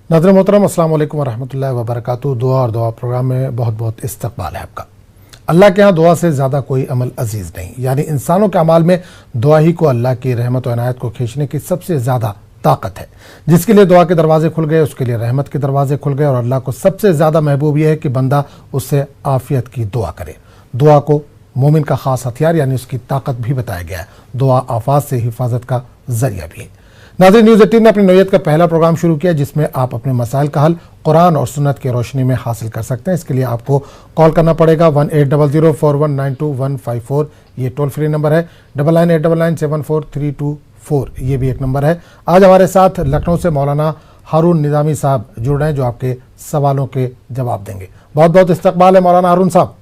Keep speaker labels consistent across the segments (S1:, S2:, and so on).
S1: नाज़रीन मोहतरम, अस्सलाम वालेकुम वरहमतुल्लाहि वबरकातुहू। दुआ और दुआ प्रोग्राम में बहुत बहुत इस्तकबाल है आपका। अल्लाह के यहाँ दुआ से ज़्यादा कोई अमल अजीज़ नहीं, यानी इंसानों के अमाल में दुआ ही को अल्लाह की रहमत और इनायत को खींचने की सबसे ज़्यादा ताकत है। जिसके लिए दुआ के दरवाजे खुल गए उसके लिए रहमत के दरवाजे खुल गए, और अल्लाह को सबसे ज़्यादा महबूब यह है कि बंदा उससे आफ़ियत की दुआ करे। दुआ को मोमिन का ख़ास हथियार यानी उसकी ताकत भी बताया गया है। दुआ आफात से हिफाजत का ज़रिया भी है। नाज़रीन, न्यूज़ 18 ने अपनी नौयत का पहला प्रोग्राम शुरू किया जिसमें आप अपने मसाइल का हल कुरान और सुन्नत की रोशनी में हासिल कर सकते हैं। इसके लिए आपको कॉल करना पड़ेगा 180041925154, ये टोल फ्री नंबर है। 9989974324, ये भी एक नंबर है। आज हमारे साथ लखनऊ से मौलाना हारून निज़ामी साहब जुड़ रहे हैं जो आपके सवालों के जवाब देंगे। बहुत बहुत इस्तकबाल है मौलाना हारून साहब,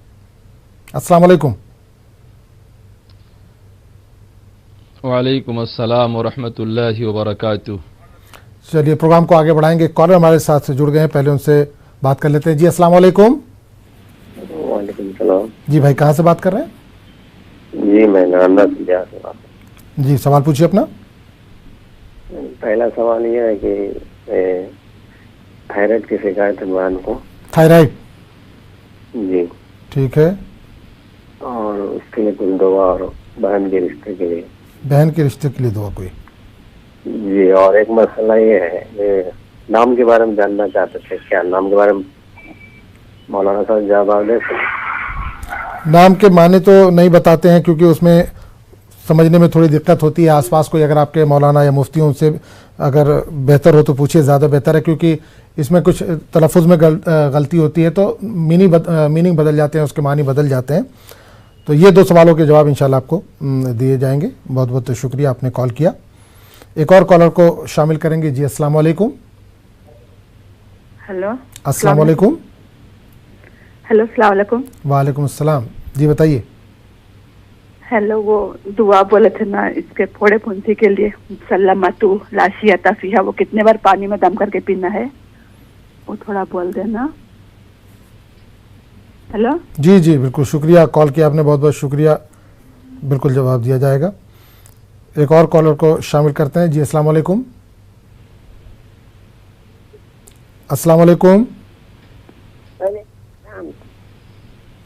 S1: अस्सलाम वालेकुम।
S2: वालेकुम अस्सलाम वरहमतुल्लाहि वबरकातुहू।
S1: चलिए प्रोग्राम को आगे बढ़ाएंगे। कॉलर हमारे साथ से जुड़ गए हैं, पहले उनसे बात कर लेते हैं। जी अस्सलाम वालेकुम।
S3: वालेकुम सलाम।
S1: जी भाई, कहाँ से बात कर रहे हैं?
S3: जी मैं नाना से बात।
S1: जी सवाल पूछिए अपना।
S3: पहला सवाल ये है कि थायराइड की शिकायत है बहन को।
S1: थायराइड?
S3: जी
S1: ठीक है।
S3: और उसके लिए कुछ दवा और बहन के रिश्ते के लिए।
S1: बहन के रिश्ते के लिए दुआ कोई?
S3: जी, और एक मसला ये है, ये नाम के बारे में जानना चाहते थे, क्या नाम के बारे में मौलाना साहब जवाब दे सकते?
S1: नाम के माने तो नहीं बताते हैं क्योंकि उसमें समझने में थोड़ी दिक्कत होती है। आसपास कोई अगर आपके मौलाना या मुफ्तियों से अगर बेहतर हो तो पूछिए, ज़्यादा बेहतर है, क्योंकि इसमें कुछ तलफ़ुज़ में गलती होती है तो मीनिंग बदल जाते हैं, उसके मानी बदल जाते हैं। तो ये दो सवालों के जवाब इंशाल्लाह आपको दिए जाएंगे। बहुत बहुत शुक्रिया, आपने कॉल किया। एक और कॉलर को शामिल करेंगे। जी अस्सलाम वालेकुम।
S4: हेलो,
S1: अस्सलाम वालेकुम।
S4: हेलो अस्सलाम वालेकुम।
S1: वालेकुम अस्सलाम। जी बताइए।
S4: हेलो, वो दुआ बोले थे ना इसके फोड़े फुंसी के लिए, सल्लमतु लाशियता फीहा, वो कितने बार पानी में दम करके पीना है, वो थोड़ा बोल देना। हेलो।
S1: जी जी बिल्कुल, शुक्रिया, कॉल किया आपने, बहुत बहुत शुक्रिया। बिल्कुल जवाब दिया जाएगा। एक और कॉलर को शामिल करते हैं। जी अस्सलाम वालेकुम। अस्सलाम वालेकुम।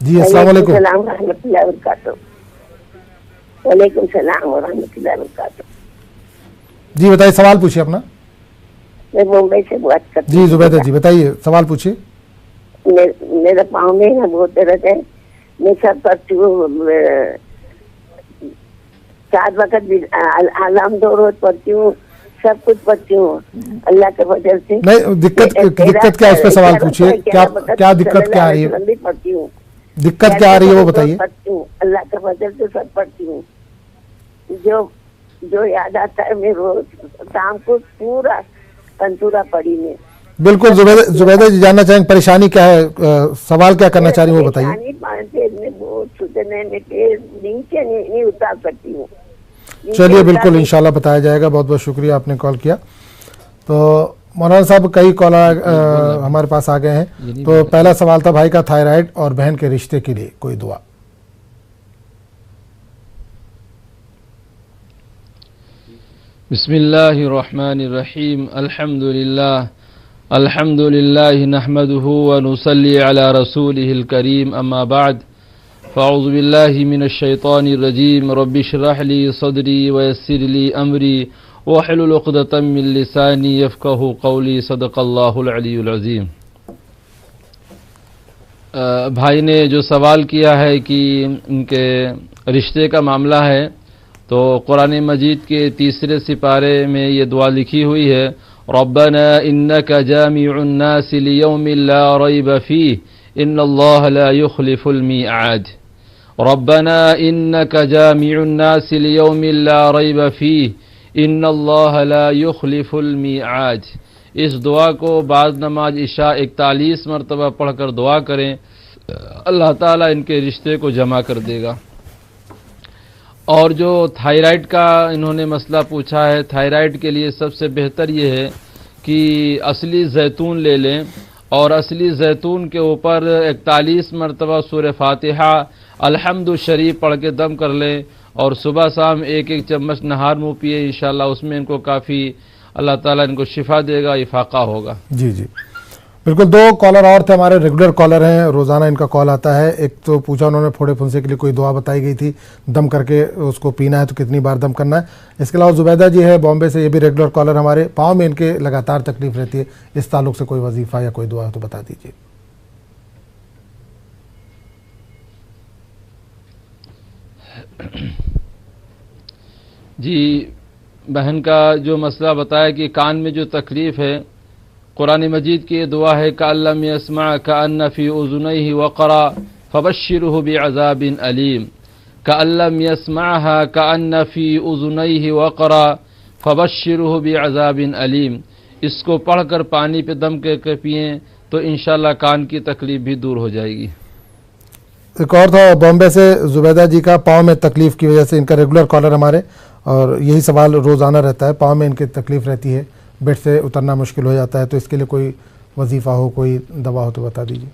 S1: जी अस्सलाम वालेकुम।
S3: वालेकुम सलाम व रहमतुल्लाहि व बरकातहू।
S1: जी बताइए, सवाल पूछिए अपना।
S3: मैं मुंबई से बात करती
S1: जी जुबैदा जी बताइए, सवाल पूछिए।
S3: मेरे पाँव में ना बहुत दर्द है। मैं सब करती हूँ, 4 वक्त भी आलाम 2 रोज पढ़ती हूँ, सब कुछ पढ़ती हूँ अल्लाह के वजह से।
S1: नहीं, दिक्कत क्या, इस पे सवाल पूछिए। क्या दिक्कत क्या आ रही है?
S3: पढ़ती हूँ।
S1: दिक्कत क्या आ रही है वो बताइए।
S3: पढ़ती हूँ अल्लाह के वजह से, सब पढ़ती हूँ। जो याद आता है मैं रोज शाम को पूरा पंचूरा पढ़ी में। बिल्कुल
S1: जुबैदा जी, जानना चाहेंगे परेशानी क्या है, सवाल क्या करना चाह रही है वो बताइए।
S3: नीचे नहीं उतार सकती हूँ।
S1: चलिए बिल्कुल इंशाल्लाह बताया जाएगा। बहुत बहुत शुक्रिया, आपने कॉल किया। तो मौलाना साहब कई कॉलर हमारे पास आ गए हैं। तो पहला सवाल था भाई का थायराइड और बहन के रिश्ते के लिए कोई दुआ।
S2: बिस्मिल्लाहिर्रहमानिर्रहीम। अल्हम्दुलिल्लाह नहमदुहु व नुसल्ली अला रसूलिहिल करीम, अम्मा बाद, फ़अऊज़ु बिल्लाहि मिनश शैतानिर रजीम। रब्बि इश्रह ली सदरी व यस्सिर ली अमरी वहलुल उक़दतम मिन लिसानी यफ़क़हू क़ौली। सदक़ल्लाहुल अलीयुल अज़ीम। भाई ने जो सवाल किया है कि उनके रिश्ते का मामला है, तो कुरान मजीद के 3 सिपारे में ये दुआ लिखी हुई है, रब्बना इन्नका जामिउन नास लियौमिन ला रैब फीह इन्नल्लाह ला युख़लिफ़ुल मीआद। रब्बना इन्नका जामिउन नास लियौमिन ला रैब फीह इन्नल्लाह ला युख़लिफ़ुल मीआद। इस दुआ को बाद नमाज इशा 41 मरतबा पढ़कर दुआ करें, अल्लाह ताला इनके रिश्ते को जमा कर देगा। और जो थायराइड का इन्होंने मसला पूछा है, थायराइड के लिए सबसे बेहतर ये है कि असली जैतून ले लें और असली जैतून के ऊपर 41 मरतबा सूरह फातिहा अल्हम्दु शरीफ पढ़ के दम कर लें और सुबह शाम 1-1 चम्मच नहार मुँह पिए, इंशाल्लाह उसमें इनको काफ़ी अल्लाह ताला इनको शिफा देगा, इफाका होगा।
S1: जी जी बिल्कुल। 2 कॉलर और थे हमारे, रेगुलर कॉलर हैं, रोज़ाना इनका कॉल आता है। एक तो पूछा उन्होंने फोड़े फुंसे के लिए कोई दुआ बताई गई थी, दम करके उसको पीना है तो कितनी बार दम करना है। इसके अलावा जुबैदा जी है बॉम्बे से, ये भी रेगुलर कॉलर हमारे, पाँव में इनके लगातार तकलीफ रहती है, इस ताल्लुक से कोई वजीफ़ा या कोई दुआ है तो बता दीजिए।
S2: जी, बहन का जो मसला बताया कि कान में जो तकलीफ़ है, कुरान मजीद की दुआ है कअल्लम यस्मा कअन्न फी उज़ुनैहि वक़रा फबश्शिरहु बिअज़ाबिन अलीम। कअल्लम यस्माहा कअन्न फी उज़ुनैहि वक़रा फबश्शिरहु बिअज़ाबिन अलीम। इसको पढ़कर पानी पे दम करके पिएँ तो इंशाअल्लाह कान की तकलीफ़ भी दूर हो जाएगी।
S1: एक और था बॉम्बे से जुबैदा जी का, पाँव में तकलीफ़ की वजह से, इनका रेगुलर कॉलर हमारे, और यही सवाल रोज़ाना रहता है, पाँव में इनकी तकलीफ़ रहती है, बेड से उतरना मुश्किल हो जाता है, तो इसके लिए कोई वजीफ़ा हो, कोई दवा हो तो बता दीजिए।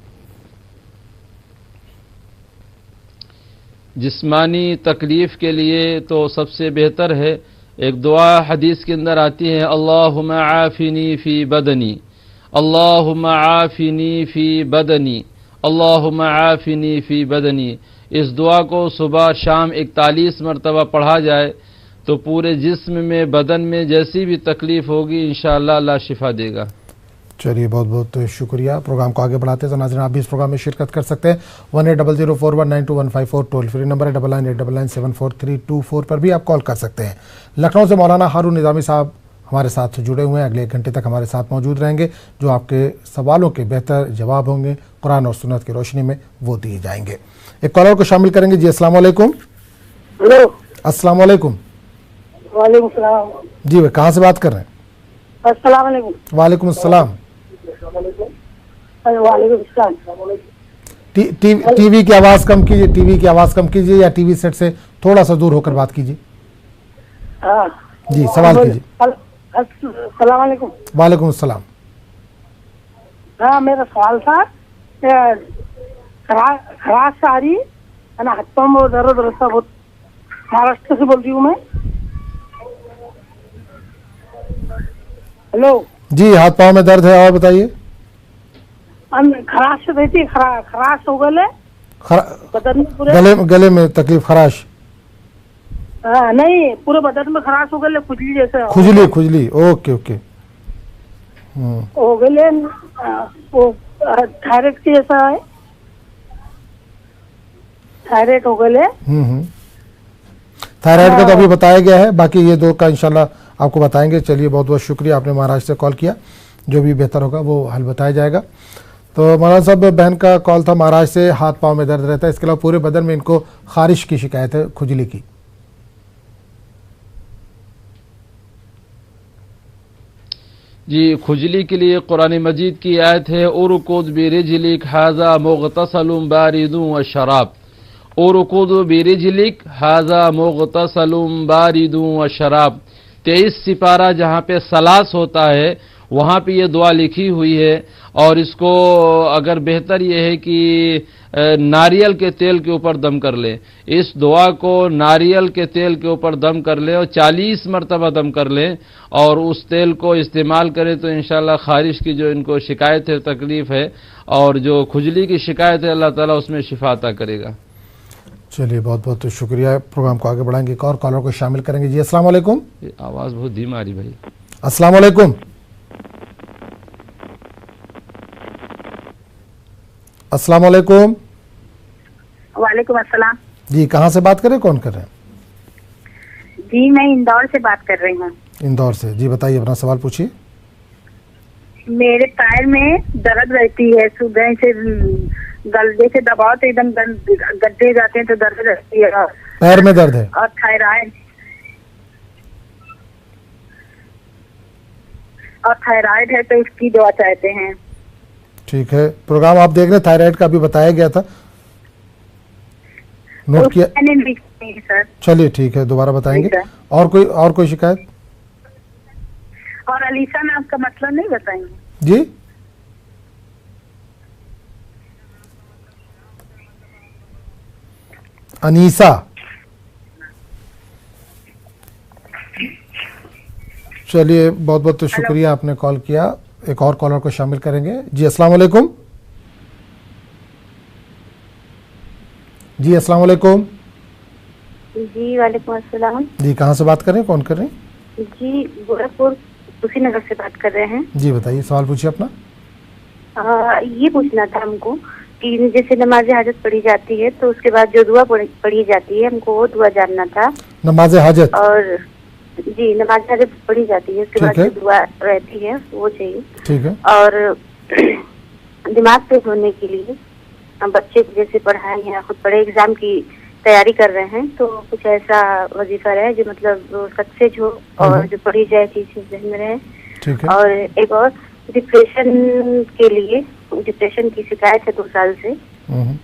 S2: जिस्मानी तकलीफ़ के लिए तो सबसे बेहतर है, एक दुआ हदीस के अंदर आती है, अल्लाहुम्मा आफ़िनी फ़ी बदनी, अल्लाहुम्मा आफ़िनी फ़ी बदनी, अल्लाहुम्मा आफ़िनी फ़ी बदनी। इस दुआ को सुबह शाम 41 मरतबा पढ़ा जाए तो पूरे जिस्म में, बदन में जैसी भी तकलीफ़ होगी इंशाअल्लाह अल्लाह शिफा देगा।
S1: चलिए बहुत बहुत शुक्रिया। प्रोग्राम को आगे बढ़ाते हैं तो नाज़रीन आप भी इस प्रोग्राम में शिरकत कर सकते हैं। 180041925154 टोल फ्री नंबर है, 9989943324 पर भी आप कॉल कर सकते हैं। लखनऊ से मौलाना हारून निज़ामी साहब हमारे साथ जुड़े हुए हैं, अगले 1 घंटे तक हमारे साथ मौजूद रहेंगे, जो आपके सवालों के बेहतर जवाब होंगे कुरान और सुन्नत की रोशनी में वो दिए जाएंगे। एक कॉलर को शामिल करेंगे। जी अस्सलाम वालेकुम।
S5: हेलो।
S1: अस्सलाम वालेकुम।
S5: वालेकुम सलाम।
S1: जी भाई, कहाँ से बात कर रहे हैं?
S5: अस्सलाम वालेकुम।
S1: वालेकुम अस्सलाम।
S5: वालेकुम सलाम।
S1: टीवी की आवाज़ कम कीजिए, टीवी की आवाज़ कम कीजिए, या टीवी सेट से थोड़ा सा दूर होकर बात कीजिए।
S5: हाँ
S1: जी सवाल कीजिए।
S5: अस्सलाम वालेकुम।
S1: वालेकुम अस्सलाम।
S5: हाँ मेरा सवाल था, खराश आ रही है ना, हाथों में दर्द रहता बहुत। महाराष्ट्र से बोल रही हूँ मैं। हेलो
S1: जी, हाथ पाँव में दर्द है, और बताइए।
S5: खराश रहती है, खराश हो गए बदन में पूरे,
S1: गले में तकलीफ, खराश?
S5: हाँ नहीं, पूरे बदन में खराश हो गए, खुजली जैसे।
S1: खुजली, ओके ओके।
S5: हो गए वो थायराइड के जैसा है, थायराइड हो गए।
S1: थायराइड का तो अभी बताया गया है, बाकी ये 2 का इंशाल्लाह आपको बताएंगे। चलिए बहुत बहुत शुक्रिया, आपने महाराष्ट्र से कॉल किया, जो भी बेहतर होगा वो हल बताया जाएगा। तो मौलाना साहब, बहन का कॉल था महाराष्ट्र से, हाथ पाँव में दर्द रहता है, इसके अलावा पूरे बदन में इनको खारिश की शिकायत है, खुजली की।
S2: जी, खुजली के लिए कुरान मजीद की आयत है, उरकुद बिरिजलिक हाजा मुगतसलुम बारिदुन व शराब। उरकुद बिरिजलिक हाजा मुगतसलुम बारिदुन व शराब। 23 सिपारा जहाँ पे सलास होता है वहाँ पे ये दुआ लिखी हुई है, और इसको अगर बेहतर ये है कि नारियल के तेल के ऊपर दम कर ले। इस दुआ को नारियल के तेल के ऊपर दम कर ले और 40 मरतबा दम कर ले, और उस तेल को इस्तेमाल करें तो इंशाल्लाह खारिश की जो इनको शिकायत है, तकलीफ़ है, और जो खुजली की शिकायत है, अल्लाह ताला उसमें शिफा अता करेगा।
S1: चलिए बहुत बहुत शुक्रिया। प्रोग्राम को आगे बढ़ाएंगे, एक और कॉलर को शामिल करेंगे। जी अस्सलाम वालेकुम।
S2: आवाज़ बहुत धीमा आ रही भाई।
S1: अस्सलाम वालेकुम। अस्सलाम वालेकुम।
S6: वालेकुम अस्सलाम।
S1: जी, कहाँ से बात कर रहे हैं, कौन कर रहे हैं?
S6: जी मैं इंदौर से बात कर रही हूँ।
S1: इंदौर से, जी बताइए, अपना सवाल पूछिए।
S6: मेरे पैर में दर्द रहती है, सुबह से गलदे से दबाव तो एकदम गड्ढे जाते हैं तो दर्द रहती है।
S1: पैर में दर्द है?
S6: और थायराइड है तो उसकी दवा चाहते हैं।
S1: ठीक है, प्रोग्राम आप देख रहे हैं, थायराइड का अभी बताया गया था, नोट किया?
S6: मैंने लिखी है सर।
S1: चलिए ठीक है, दोबारा बताएंगे। और कोई शिकायत?
S6: और अलीसा नाम का मतलब नहीं बताएंगे?
S1: जी अनीसा, चलिए, बहुत बहुत शुक्रिया आपने कॉल किया। एक और कॉलर को शामिल करेंगे। जी अस्सलाम वालेकुम। जी अस्सलाम वालेकुम।
S7: जी वालेकुम अस्सलाम।
S1: जी कहाँ से बात कर रहे हैं, कौन कर रहे हैं?
S7: जी गोरखपुर कुशीनगर से बात कर रहे हैं।
S1: जी बताइए, सवाल पूछिए अपना।
S7: ये पूछना था हमको कि जैसे नमाज हाजत पढ़ी जाती है तो उसके बाद जो दुआ पढ़ी जाती है, हमको वो दुआ जानना था।
S1: नमाज हाजत?
S7: और जी नमाज हाजत पढ़ी जाती है, उसके बाद जो दुआ रहती है वो चाहिए।
S1: ठीक है।
S7: और दिमाग तेज होने के लिए बच्चे जैसे पढ़ाए या खुद पढ़े एग्जाम की तैयारी कर रहे हैं, तो कुछ ऐसा वजीफा रहे जो मतलब सक्सेस हो और जो पढ़ी जाए चीज जहन में रहे।
S1: ठीक है।
S7: और एक और डिप्रेशन के लिए, डिप्रेशन की शिकायत है 2 साल से,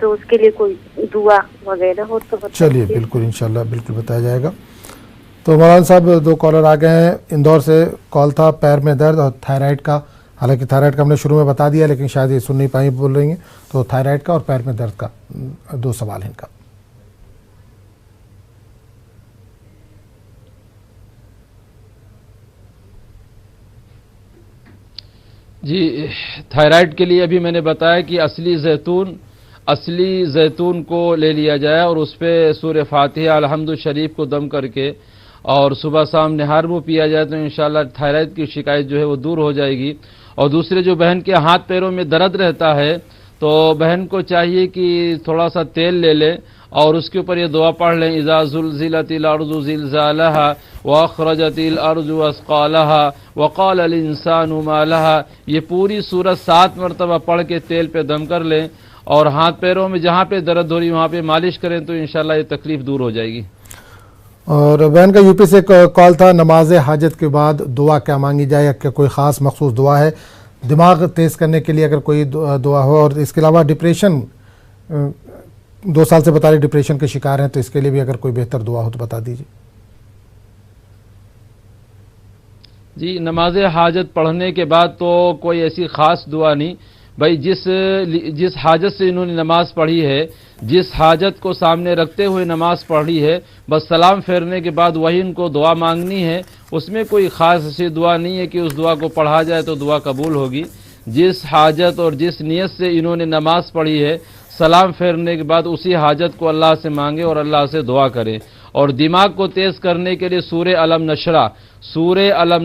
S7: तो उसके लिए कोई दुआ वगैरह हो तो
S1: चलिए बिल्कुल इंशाल्लाह बिल्कुल बताया जाएगा। तो मौलाना साहब 2 कॉलर आ गए हैं। इंदौर से कॉल था, पैर में दर्द और थायराइड का। हालांकि थायराइड का हमने शुरू में बता दिया, लेकिन शायद ये सुन नहीं पाई, बोल रही हैं। तो थायराइड का और पैर में दर्द का 2 सवाल है इनका।
S2: जी, थायराइड के लिए अभी मैंने बताया कि असली जैतून को ले लिया जाए और उस पर सूरह फातिहा अलहम्दु शरीफ को दम करके और सुबह शाम निहार मुँह पिया जाए तो इंशाल्लाह थायराइड की शिकायत जो है वो दूर हो जाएगी। और दूसरे जो बहन के हाथ पैरों में दर्द रहता है, तो बहन को चाहिए कि थोड़ा सा तेल ले लें और उसके ऊपर ये दुआ पढ़ लें, इज़ा ज़ुलज़िलतिल अर्ज़ु ज़िलज़ालहा व अख़रजतिल अर्ज़ु अस्क़ालहा व क़ालल इंसानु मा लहा। ये पूरी सूरत 7 मरतबा पढ़ के तेल पे दम कर लें और हाथ पैरों में जहाँ पे दर्द हो रही वहाँ पे मालिश करें तो इंशाल्लाह ये तकलीफ दूर हो जाएगी।
S1: और बहन का यूपी से कॉल था, नमाज हाजत के बाद दुआ क्या मांगी जाए, या क्या कोई ख़ास मखसूस दुआ है दिमाग तेज़ करने के लिए, अगर कोई दुआ हो? और इसके अलावा डिप्रेशन, 2 साल से बता रहे डिप्रेशन के शिकार हैं, तो इसके लिए भी अगर कोई बेहतर दुआ हो तो बता दीजिए।
S2: जी, नमाज हाजत पढ़ने के बाद तो कोई ऐसी ख़ास दुआ नहीं भाई। जिस हाजत से इन्होंने नमाज पढ़ी है, जिस हाजत को सामने रखते हुए नमाज पढ़ी है, बस सलाम फेरने के बाद वही इनको दुआ मांगनी है। उसमें कोई ख़ास ऐसी दुआ नहीं है कि उस दुआ को पढ़ा जाए तो दुआ कबूल होगी। जिस हाजत और जिस नियत से इन्होंने नमाज पढ़ी है, सलाम फेरने के बाद उसी हाजत को अल्लाह से मांगे और अल्लाह से दुआ करें। और दिमाग को तेज़ करने के लिए सूरह अलम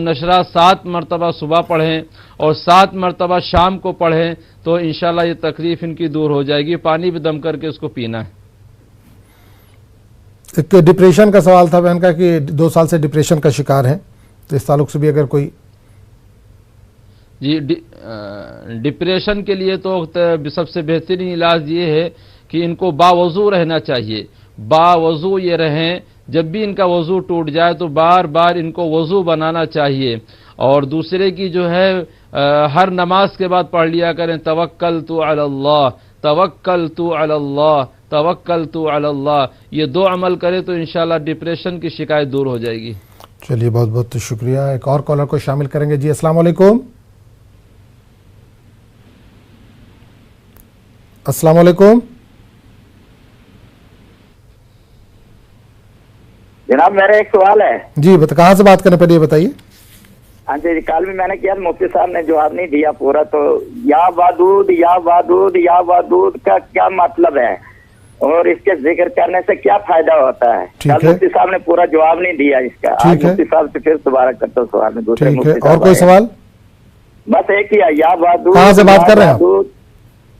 S2: नशरा 7 मरतबा सुबह पढ़ें और 7 मरतबा शाम को पढ़ें तो इंशाल्लाह ये तकलीफ इनकी दूर हो जाएगी। पानी भी दम करके उसको पीना है।
S1: एक डिप्रेशन का सवाल था बहन का कि 2 साल से डिप्रेशन का शिकार हैं, तो इस ताल्लुक से भी अगर कोई।
S2: जी, डिप्रेशन के लिए तो सबसे बेहतरीन इलाज ये है कि इनको बावजू रहना चाहिए। बावजू ये रहें, जब भी इनका वज़ू टूट जाए तो बार बार इनको वज़ू बनाना चाहिए। और दूसरे की जो है हर नमाज के बाद पढ़ लिया करें, तवक्कलतु अलल्लाह, तवक्कलतु अलल्लाह, तवक्कलतु अलल्लाह। ये 2 अमल करें तो इंशाल्लाह डिप्रेशन की शिकायत दूर हो जाएगी।
S1: चलिए बहुत बहुत शुक्रिया। एक और कॉलर को शामिल करेंगे। जी अस्सलाम वालेकुम। अस्सलाम वालेकुम।
S8: जनाब मेरा एक सवाल है।
S1: जी कहाँ से बात करने, पहले बताइए।
S8: हाँ जी, कल भी मैंने किया, मुफ्ती साहब ने जवाब नहीं दिया पूरा। तो या वादूद का क्या मतलब है और इसके जिक्र करने से क्या फायदा होता है? कल मुफ्ती साहब ने पूरा जवाब नहीं दिया इसका। आज मुफ्ती साहब से फिर दोबारा करता हूँ सवाल में। दूसरे मुफ्ती साहब
S1: और कोई सवाल?
S8: बस एक ही है, या वादूद।
S1: कहाँ से बात कर रहे हैं?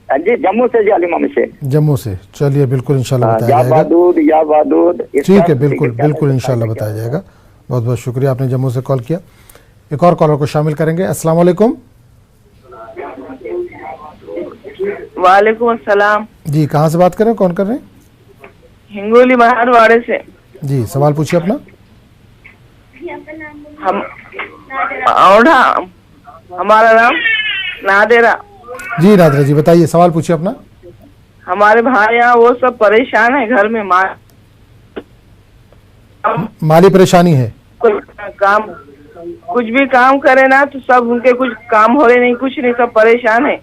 S8: जी जम्मू से, जी अली मोहम्मद से।
S1: जम्मू से। चलिए बिल्कुल इंशाल्लाह बताया जाएगा।
S8: या वादूद
S1: ठीक है, बिल्कुल इंशाल्लाह बताया जाएगा। बहुत बहुत शुक्रिया, आपने जम्मू से कॉल किया। एक और कॉलर को शामिल करेंगे। अस्सलाम वालेकुम।
S9: वालेकुम अस्सलाम।
S1: जी कहाँ से बात कर रहे हैं, कौन कर रहे हैं?
S9: हिंगोली महारवाड़े से।
S1: जी सवाल पूछिए अपना।
S9: हमारा नाम नादेरा।
S1: जी नादिरा जी बताइए, सवाल पूछिए अपना।
S9: हमारे भाई यहाँ वो सब परेशान है, घर में
S1: माली परेशानी है।
S9: कुछ भी काम करे ना तो सब उनके कुछ काम हो रहे नहीं, कुछ नहीं, सब परेशान है।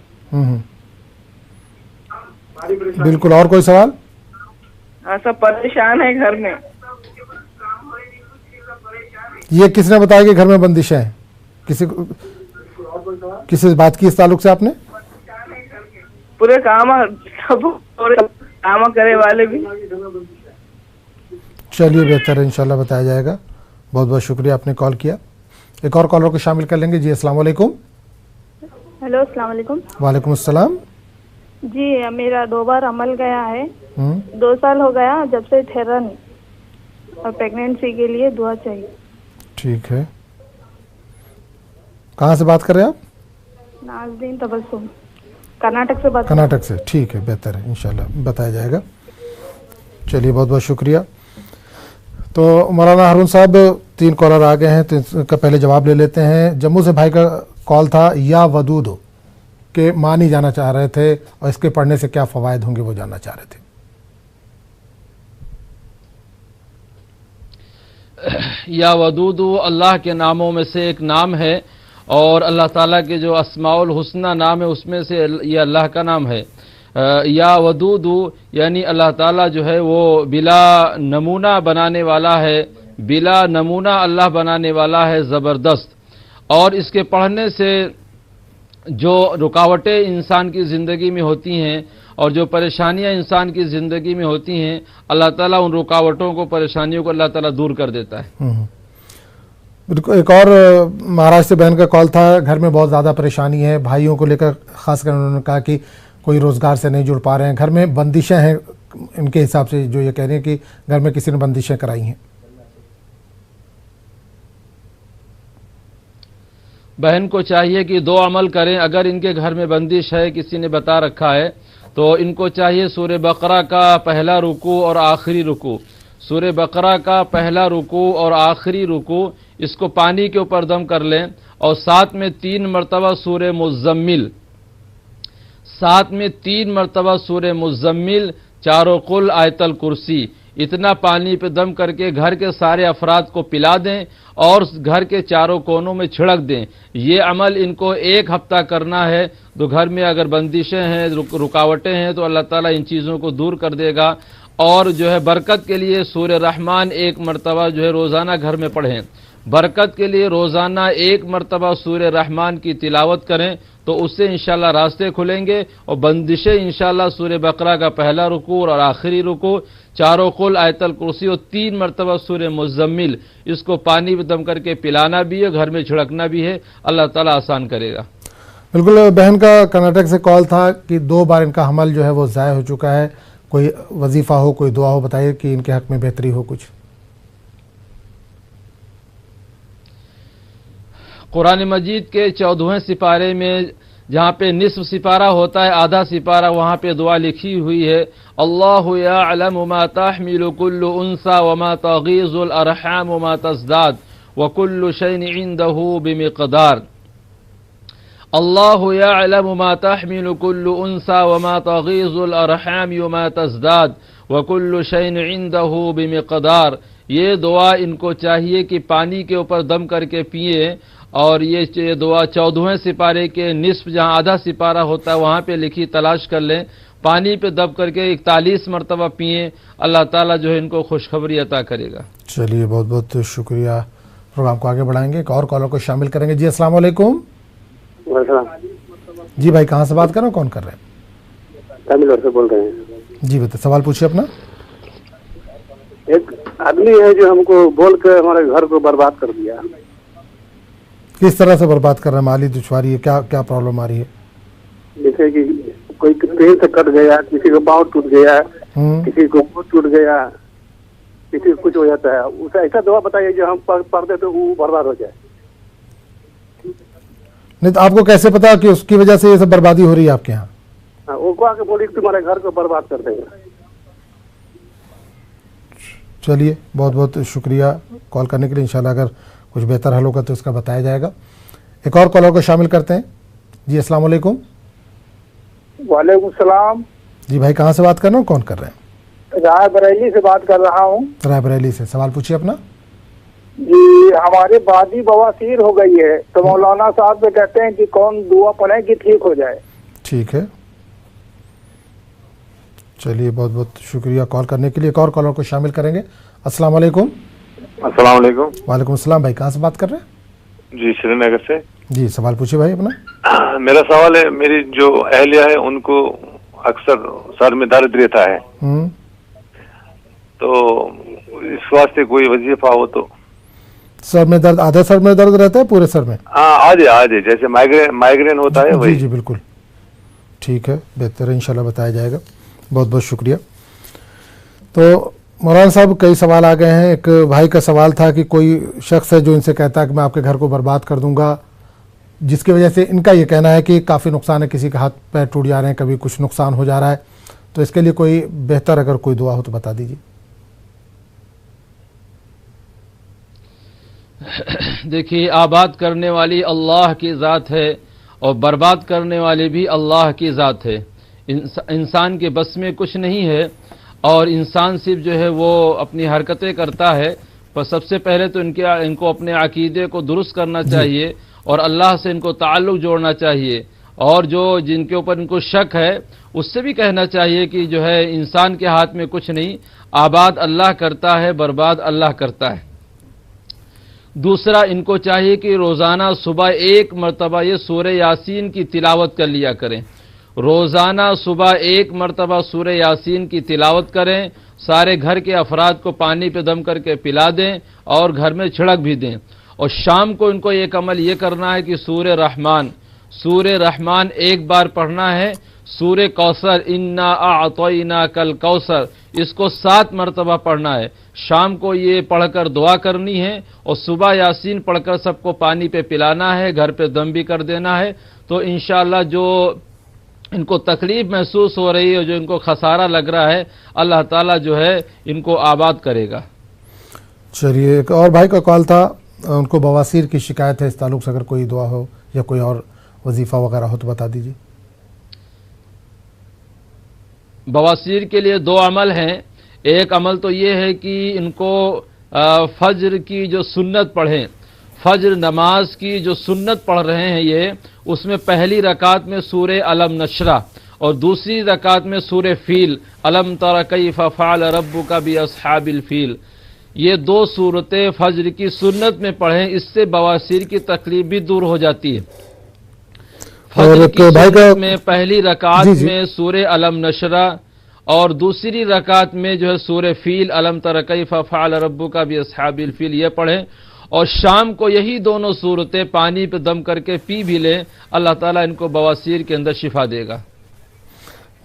S1: बिल्कुल। और कोई सवाल?
S9: हाँ सब परेशान है घर में।
S1: ये किसने बताया कि घर में बंदिशें हैं? किसी से बात की इस ताल्लुक से आपने?
S9: पूरे काम करे वाले भी।
S1: चलिए बेहतर है, इंशाल्लाह बताया जाएगा। बहुत बहुत शुक्रिया, आपने कॉल किया। एक और कॉलर को शामिल कर लेंगे। जी अस्सलाम वालेकुम।
S10: हेलो अस्सलाम वालेकुम।
S1: वालेकुम अस्सलाम।
S10: जी मेरा 2 बार अमल गया है, 2 साल हो गया जब से ठहरा नहीं, और प्रेगनेंसी के लिए दुआ चाहिए।
S1: ठीक है, कहाँ से बात कर रहे हैं आप?
S10: नाज़दीन तबस्सुम, कर्नाटक से बात।
S1: कर्नाटक से, ठीक है, बेहतर है, इंशाल्लाह बताया जाएगा। चलिए बहुत बहुत शुक्रिया। तो मौलाना हारून साहब 3 कॉलर आ गए हैं, तो इसका पहले जवाब ले लेते हैं। जम्मू से भाई का कॉल था, या वदूद के मानी जाना चाह रहे थे और इसके पढ़ने से क्या फ़वाइद होंगे वो जानना चाह रहे थे।
S2: या वदूद अल्लाह के नामों में से एक नाम है, और अल्लाह ताला के जो अस्माउल हुस्ना नाम है उसमें से ये अल्लाह का नाम है। या वदूद यानी अल्लाह ताला जो है वो बिला नमूना बनाने वाला है, बिला नमूना अल्लाह बनाने वाला है, ज़बरदस्त। और इसके पढ़ने से जो रुकावटें इंसान की ज़िंदगी में होती हैं और जो परेशानियां इंसान की ज़िंदगी में होती हैं, अल्लाह ताला उन रुकावटों को, परेशानियों को अल्लाह ताला दूर कर देता है।
S1: एक और महाराष्ट्र से बहन का कॉल था, घर में बहुत ज़्यादा परेशानी है, भाइयों को लेकर खासकर उन्होंने कहा कि कोई रोज़गार से नहीं जुड़ पा रहे हैं, घर में बंदिशें हैं, इनके हिसाब से जो ये कह रहे हैं कि घर में किसी ने बंदिशें कराई हैं।
S2: बहन को चाहिए कि 2 अमल करें। अगर इनके घर में बंदिश है, किसी ने बता रखा है, तो इनको चाहिए सूरह बकरा का पहला रुकू और आखिरी रुकू, सूरह बकरा का पहला रुकू और आखिरी रुकू इसको पानी के ऊपर दम कर लें, और साथ में 3 मरतबा सूरह मुज़म्मिल, साथ में 3 मरतबा सूरह मुज़म्मिल, चारों कुल, आयतल कुर्सी, इतना पानी पे दम करके घर के सारे अफराद को पिला दें और घर के चारों कोनों में छिड़क दें। ये अमल इनको 1 हफ्ता करना है। तो घर में अगर बंदिशें हैं, रुकावटें हैं, तो अल्लाह ताला इन चीज़ों को दूर कर देगा। और जो है बरकत के लिए सूरह रहमान 1 मरतबा जो है रोज़ाना घर में पढ़ें। बरकत के लिए रोज़ाना 1 मरतबा सूरह रहमान की तिलावत करें, तो उससे इंशाल्लाह रास्ते खुलेंगे और बंदिशें इंशाल्लाह सूरह बकरा का पहला रुकू और आखिरी रुकू, चारों कुल, आयतल कुर्सी और 3 मरतबा सूरह मुज़म्मिल, इसको पानी में दम करके पिलाना भी है, घर में छिड़कना भी है। अल्लाह ताला आसान करेगा।
S1: बिल्कुल, बहन का कर्नाटक से कॉल था कि 2 बार इनका हमल जो है वो ज़ाय हो चुका है, कोई वजीफ़ा हो, कोई दुआ हो, बताइए कि इनके हक़ में बेहतरी हो कुछ।
S2: कुरान मजीद के 14वें सिपारे में जहाँ पे निस्फ सिपारा होता है, आधा सिपारा, वहाँ पे दुआ लिखी हुई है, अल्लाहु यअलमु मा तहमिलु कुल्लु उन्सा व मा तगीज़ुल अरहाम व मा तज़दाद व कुल्लु शैइन इंदहु बिमिक़दार। अल्लाहु यअलमु मा तहमिलु कुल्लु उन्सा व मा तगीज़ुल अरहाम व मा तज़दाद व कुल्लु शैइन इंदहु बिमिक़दार। ये दुआ इनको चाहिए कि पानी के ऊपर दम करके पिए, और ये दुआ 14वें सिपारे के निस्फ, जहाँ आधा सिपारा होता है, वहाँ पे लिखी, तलाश कर लें, पानी पे दब करके 41 मरतबा पिए। अल्लाह ताला जो है इनको खुशखबरी अता करेगा।
S1: चलिए बहुत बहुत शुक्रिया। प्रोग्राम को आगे बढ़ाएंगे, एक और कॉलर को शामिल करेंगे। जी अस्सलाम वालेकुम। जी भाई, कहाँ से बात कर रहे हैं, कौन कर रहे हैं?
S3: तमिलनाडु से बोल रहे हैं।
S1: जी बताइए, सवाल पूछिए अपना।
S3: एक आदमी है जो हमको बोल कर हमारे घर को बर्बाद कर दिया।
S1: किस तरह से बर्बाद कर रहा है? माली दुश्वारी है, क्या क्या प्रॉब्लम आ रही है?
S3: जैसे कि कोई ट्रेन से कट गया, किसी को पाँव टूट गया, किसी को मुंह टूट गया, किसी को कुछ हो जाता है। उसे ऐसा दवा बताइए जो हम पढ़ दे तो वो बर्बाद हो जाए।
S1: नहीं तो आपको कैसे पता कि उसकी वजह से ये सब बर्बादी हो रही है आपके यहाँ?
S3: वो को आके बोली तुम्हारे घर को बर्बाद कर देंगे।
S1: चलिए बहुत बहुत शुक्रिया कॉल करने के लिए। इंशाल्लाह अगर कुछ बेहतर हल होगा तो इसका बताया जाएगा। एक और कॉलर को शामिल करते हैं। जी अस्सलाम वालेकुम।
S11: वालेकुम सलाम।
S1: जी भाई, कहाँ से बात कर रहे हो, कौन कर रहे हैं?
S11: रायबरेली से बात कर रहा हूँ।
S1: रायबरेली से, सवाल पूछिए अपना।
S11: जी, हमारे बादी बवासीर हो गई है, तो मौलाना साहब से कहते हैं कि कौन दुआ पढ़े कि ठीक हो जाए।
S1: ठीक है, चलिए बहुत बहुत शुक्रिया कॉल करने के लिए। एक और कॉलर को शामिल करेंगे। अस्सलाम वालेकुम।
S12: अस्सलाम वालेकुम।
S1: वालेकुम सलाम भाई, कहाँ से बात कर रहे हैं?
S12: जी श्रीनगर से।
S1: जी सवाल पूछिए भाई अपना।
S12: मेरा सवाल है, मेरी जो अहलिया है उनको अक्सर सर में दर्द रहता है, तो इस वास्ते कोई वजीफा हो तो।
S1: सर में दर्द, आधे सर में दर्द रहता है पूरे सर में?
S12: हाँ आधे जैसे माइग्रेन होता है वही।
S1: जी बिल्कुल ठीक है, बेहतर है, इंशाल्लाह बताया जाएगा। बहुत बहुत शुक्रिया। तो मौलाना साहब कई सवाल आ गए हैं। एक भाई का सवाल था कि कोई शख्स है जो इनसे कहता है कि मैं आपके घर को बर्बाद कर दूंगा, जिसकी वजह से इनका ये कहना है कि काफ़ी नुकसान है, किसी का हाथ पैर टूट जा रहे हैं, कभी कुछ नुकसान हो जा रहा है, तो इसके लिए कोई बेहतर अगर कोई दुआ हो तो बता दीजिए।
S2: देखिए, आबाद करने वाली अल्लाह की ज़ात है और बर्बाद करने वाली भी अल्लाह की ज़ात है। इंसान के बस में कुछ नहीं है और इंसान सिर्फ जो है वो अपनी हरकतें करता है। पर सबसे पहले तो इनको अपने अकीदे को दुरुस्त करना चाहिए और अल्लाह से इनको ताल्लुक़ जोड़ना चाहिए। और जो जिनके ऊपर इनको शक है उससे भी कहना चाहिए कि जो है इंसान के हाथ में कुछ नहीं, आबाद अल्लाह करता है, बर्बाद अल्लाह करता है। दूसरा, इनको चाहिए कि रोज़ाना सुबह 1 मरतबा ये सूरह यासीन की तिलावत कर लिया करें। रोज़ाना सुबह 1 मरतबा सूरह यासीन की तिलावत करें, सारे घर के अफराद को पानी पे दम करके पिला दें और घर में छिड़क भी दें। और शाम को इनको एक अमल ये करना है कि सूरह रहमान 1 बार पढ़ना है। सूरह कौसर, इन्ना आतोइना कल कौसर, इसको 7 मरतबा पढ़ना है। शाम को ये पढ़कर दुआ करनी है और सुबह यासीन पढ़कर सबको पानी पे पिलाना है, घर पे दम भी कर देना है। तो इंशाअल्लाह जो इनको तकलीफ महसूस हो रही है, जो इनको खसारा लग रहा है, अल्लाह ताला जो है इनको आबाद करेगा।
S1: चलिए, एक और भाई का कॉल था, उनको बवासीर की शिकायत है, इस ताल्लुक से अगर कोई दुआ हो या कोई और वजीफ़ा वगैरह हो तो बता दीजिए।
S2: बवासीर के लिए 2 अमल हैं। एक अमल तो ये है कि इनको फज्र की जो सुन्नत पढ़ें, फज्र नमाज की जो सुन्नत पढ़ रहे हैं ये, उसमें पहली रकात में सूरह अलम नशरा और दूसरी रकात में सूरह फील, अलम तरा कैफ फ़अल रब्बुका बि अस्हाबिल फील, ये 2 सूरतें फज्र की सुन्नत में पढ़ें। इससे बवासीर की तकलीफ भी दूर हो जाती है। फज्र की सुन्नत में पहली रकात में सूरह अलम नशरा और दूसरी रकात में जो है सूरह फील, अलम तरा कैफ फ़अल रब्बुका बि अस्हाबिल फील, ये पढ़ें। और शाम को यही दोनों सूरतें पानी पे दम करके पी भी लें, अल्लाह ताला इनको बवासीर के अंदर शिफा देगा।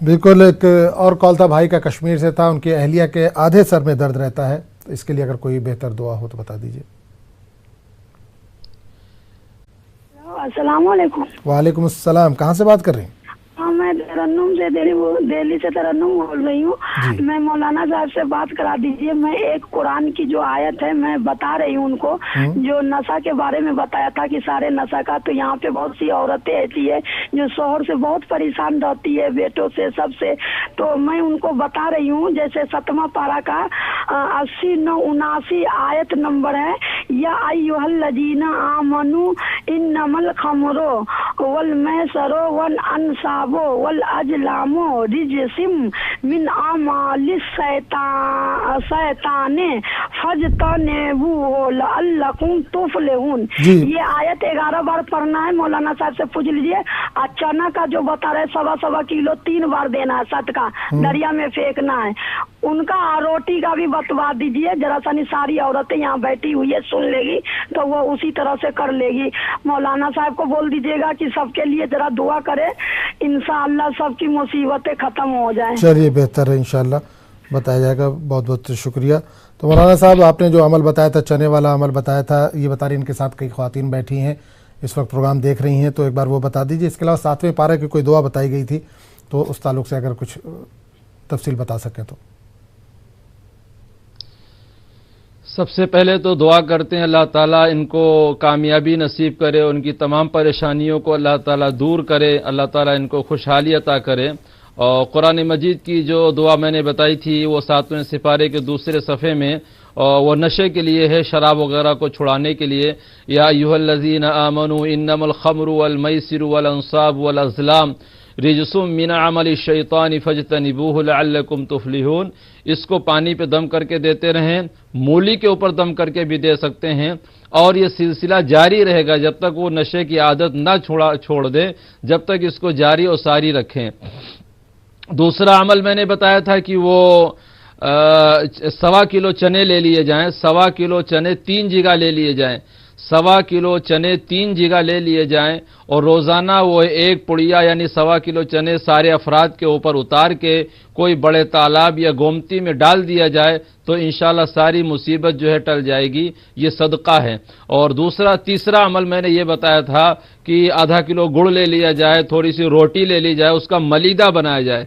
S1: बिल्कुल। एक और कॉल था, भाई का कश्मीर से था, उनकी अहलिया के आधे सर में दर्द रहता है, तो इसके लिए अगर कोई बेहतर दुआ हो तो बता दीजिए।
S5: अस्सलाम वालेकुम।
S1: वालेकुम अस्सलाम, कहाँ से बात कर रही हैं?
S5: हाँ, मैं तरन्नुम से दिल्ली से तरन्नुम बोल रही हूँ। मैं मौलाना साहब से बात करा दीजिए। मैं एक कुरान की जो आयत है मैं बता रही हूँ उनको, जो नशा के बारे में बताया था कि सारे नशा का, तो यहाँ पे बहुत सी औरतें ऐसी है जो शोहर से बहुत परेशान रहती है, बेटों से, सबसे। तो मैं उनको बता रही हूँ, जैसे 7वां पारा का 80-79 आयत नंबर है, या अय्युहल्लज़ीना आमनू इन्नमल खमरो वल मैसरो वल अंसाबो वल अजलामो रिजसिम मिन आमालिस शैताने फजतनेबू लअल्लकुम तुफलिहून। ये आयत 11 बार पढ़ना है। मौलाना साहब से पूछ लीजिए। चना का जो बता रहे 1.25 किलो 3 बार देना है, सटका दरिया में फेंकना है। उनका रोटी का भी बतवा दीजिए, जरा सा सारी औरतें यहाँ बैठी हुई है, सुन लेगी तो वो उसी तरह से कर लेगी। मौलाना साहब को बोल दीजिएगा कि सबके लिए जरा दुआ करे, इंशाअल्लाह सबकी मुसीबतें खत्म हो जाए।
S1: चलिए, बेहतर है, इंशाअल्लाह बताया जाएगा। बहुत बहुत शुक्रिया। तो मौलाना साहब, आपने जो अमल बताया था, चने वाला अमल बताया था, ये बता रही, इनके साथ कई ख्वातीन बैठी हैं इस वक्त प्रोग्राम देख रही हैं, तो एक बार वो बता दीजिए। इसके अलावा 7वें पारे की कोई दुआ बताई गई थी, तो उस ताल्लुक से अगर कुछ तफसील बता सकें तो।
S2: सबसे पहले तो दुआ करते हैं अल्लाह ताला इनको कामयाबी नसीब करे, उनकी तमाम परेशानियों को अल्लाह ताला दूर करे, अल्लाह ताला इनको खुशहाली अता करे। और कुरान मजीद की जो दुआ मैंने बताई थी वो 7वें सिपारे के दूसरे सफ़े में, और वो नशे के लिए है, शराब वगैरह को छुड़ाने के लिए। या अय्युहल्लज़ीना आमनू इन्नमल खमरु वल मैसिरु वल अंसाब वल अज़लाम रिजसुम मिन अमल शैतान फजतनिबूहु लअल्लकुम तुफलिहून। इसको पानी पे दम करके देते रहें, मूली के ऊपर दम करके भी दे सकते हैं, और ये सिलसिला जारी रहेगा जब तक वो नशे की आदत ना छोड़ दे, जब तक इसको जारी और सारी रखें। दूसरा अमल मैंने बताया था कि वो 1.25 किलो चने ले लिए जाएं, 1.25 किलो चने 3 जिगा ले लिए जाएं, 1.25 किलो चने 3 जिगा ले लिए जाएं, और रोजाना वो 1 पुड़िया यानी 1.25 किलो चने सारे अफराद के ऊपर उतार के कोई बड़े तालाब या गोमती में डाल दिया जाए तो इंशाल्लाह सारी मुसीबत जो है टल जाएगी। ये सदका है। और तीसरा अमल मैंने ये बताया था कि आधा किलो गुड़ ले लिया जाए, थोड़ी सी रोटी ले ली जाए, उसका मलीदा बनाया जाए,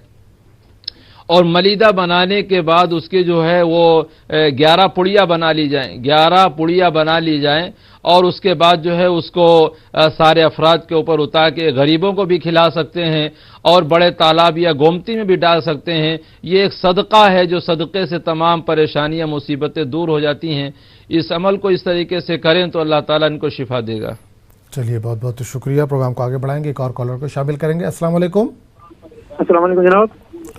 S2: और मलीदा बनाने के बाद उसके जो है वो 11 पुड़िया बना ली जाएं, 11 पुड़िया बना ली जाएं, और उसके बाद जो है उसको सारे अफराद के ऊपर उतार के गरीबों को भी खिला सकते हैं और बड़े तालाब या गोमती में भी डाल सकते हैं। ये एक सदका है, जो सदक़े से तमाम परेशानियां मुसीबतें दूर हो जाती हैं। इस अमल को इस तरीके से करें तो अल्लाह ताला इनको शिफा देगा।
S1: चलिए, बहुत बहुत शुक्रिया। प्रोग्राम को आगे बढ़ाएंगे, एक और कॉलर को शामिल करेंगे। अस्सलाम वालेकुम।
S11: अस्सलाम वालेकुम जनाब।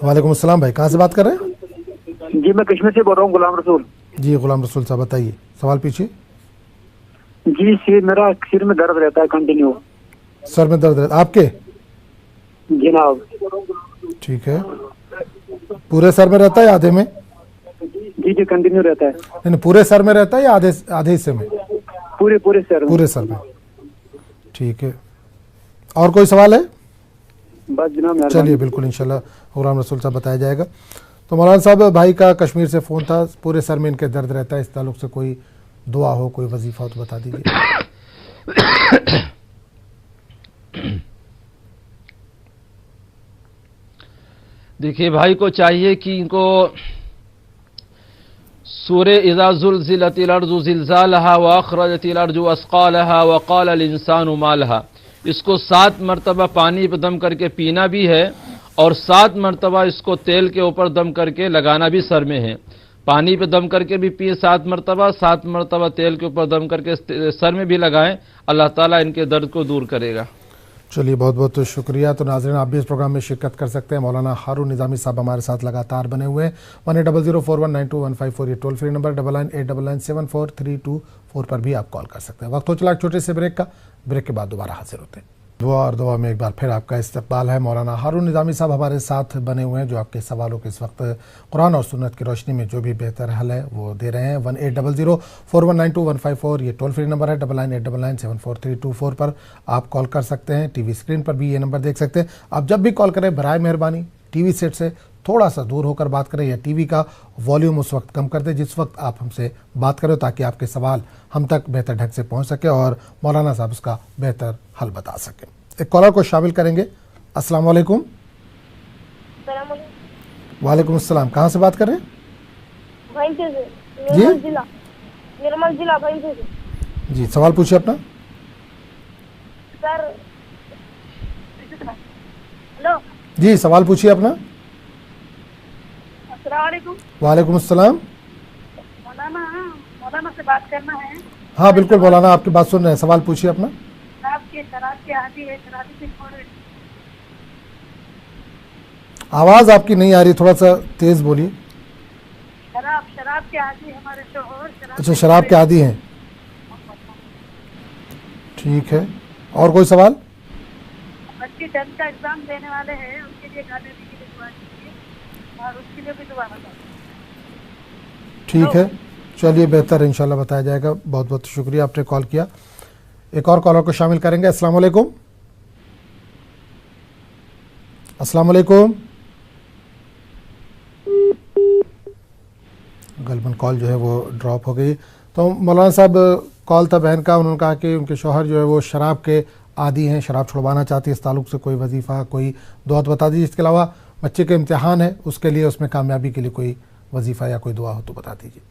S1: वालेकुम अस्सलाम भाई, कहाँ से बात कर रहे हैं?
S11: जी मैं कश्मीर से बोल रहा हूँ, गुलाम रसूल।
S1: जी गुलाम रसूल साहब, बताइए सवाल पूछिए।
S11: जी मेरा सिर में दर्द रहता है कंटिन्यू।
S1: सर में दर्द रहता आपके?
S11: जनाब।
S1: ठीक है, पूरे सर में रहता है या आधे में?
S11: जी कंटिन्यू रहता है।
S1: नहीं, पूरे सर में रहता है या आधे हिस्से में?
S11: पूरे सर।
S1: पूरे सर में। ठीक है, और कोई सवाल है?
S11: बस जनाब।
S1: चलिए, बिल्कुल इंशाल्लाह गुलाम रसूल साहब बताया जाएगा। तो मौलाना साहब, भाई का कश्मीर से फ़ोन था, पूरे सर में इनके दर्द रहता है, इस ताल्लुक से कोई दुआ हो, कोई वजीफ़ा हो तो बता दीजिए।
S2: देखिए, भाई को चाहिए कि इनको सूरे इज़ा ज़ुल्ज़िलतिल अर्ज़ु ज़िल्ज़ालहा व अख़रजतिल अर्ज़ु अस्क़ालहा व क़ालल इंसानु मा लहा, इसको 7 मरतबा पानी पर दम करके पीना भी है, और 7 मरतबा इसको तेल के ऊपर दम करके लगाना भी सर में है। पानी पे दम करके भी पिए 7 मरतबा, 7 मरतबा तेल के ऊपर दम करके सर में भी लगाएं, अल्लाह ताला इनके दर्द को दूर करेगा।
S1: चलिए, बहुत बहुत शुक्रिया। तो नाज़रीन, आप भी इस प्रोग्राम में शिरकत कर सकते हैं। मौलाना हारून निज़ामी साहब हमारे साथ लगातार बने हुए हैं। 1800419215 ये टोल फ्री नंबर, 9989743224 पर भी आप कॉल कर सकते हैं। वक्त हो चला एक छोटे से ब्रेक का, ब्रेक के बाद दोबारा हाजिर होते हैं। दुआ और दुआ में एक बार फिर आपका इस्तकबाल है। मौलाना हारून निज़ामी साहब हमारे साथ बने हुए हैं, जो आपके सवालों के इस वक्त कुरान और सुन्नत की रोशनी में जो भी बेहतर हल है वो दे रहे हैं। 1800419215 ये टोल फ्री नंबर है। 9989743224 पर आप कॉल कर सकते हैं। टीवी स्क्रीन पर भी ये नंबर देख सकते हैं। आप जब भी कॉल करें, बराए मेहरबानी टीवी सेट से थोड़ा सा दूर होकर बात करें, या टीवी का वॉल्यूम उस वक्त कम कर दें जिस वक्त आप हमसे बात करें, ताकि आपके सवाल हम तक बेहतर ढंग से पहुंच सके और मौलाना साहब उसका बेहतर हल बता सकें। एक कॉलर को शामिल करेंगे। अस्सलाम वालेकुम। वालेकुम अस्सलाम, कहाँ से बात कर रहे हैं?
S13: निर्मल जिला
S1: जी, सवाल पूछिए अपना।
S13: सर, हेलो
S1: जी, सवाल पूछिए अपना।
S13: अस्सलामुअलैकुम।
S1: वालेकुम अस्सलाम।
S13: मौलाना से बात करना है।
S1: हाँ बिल्कुल मौलाना, आपकी बात सुन रहे हैं, सवाल पूछिए अपना।
S13: शराब के आदी है, शराबी से छोड़।
S1: आवाज आपकी नहीं आ रही, थोड़ा सा तेज बोलिए।
S13: शराब के आदी हमारे शोहर।
S1: अच्छा, शराब के आदी हैं, ठीक है। और कोई सवाल?
S13: बच्चे 10th का एग्जाम देने वाले हैं, उनके लिए खाने के लिए दुआ कीजिए और उसके लिए भी दुआ बताइए।
S1: ठीक है, चलिए, बेहतर इंशाल्लाह बताया जाएगा। बहुत बहुत शुक्रिया, आपने कॉल किया। एक और कॉलर को शामिल करेंगे। अस्सलाम वालेकुम। अस्सलाम वालेकुम। गलबन कॉल जो है वो ड्रॉप हो गई। तो मौलाना साहब, कॉल था बहन का, उन्होंने कहा कि उनके शौहर जो है वो शराब के आदी हैं, शराब छुड़वाना चाहती है। इस ताल्लुक से कोई वजीफ़ा, कोई दुआ बता दीजिए। इसके अलावा बच्चे के इम्तिहान है, उसके लिए, उसमें कामयाबी के लिए कोई वजीफ़ा या कोई दुआ हो तो बता दीजिए।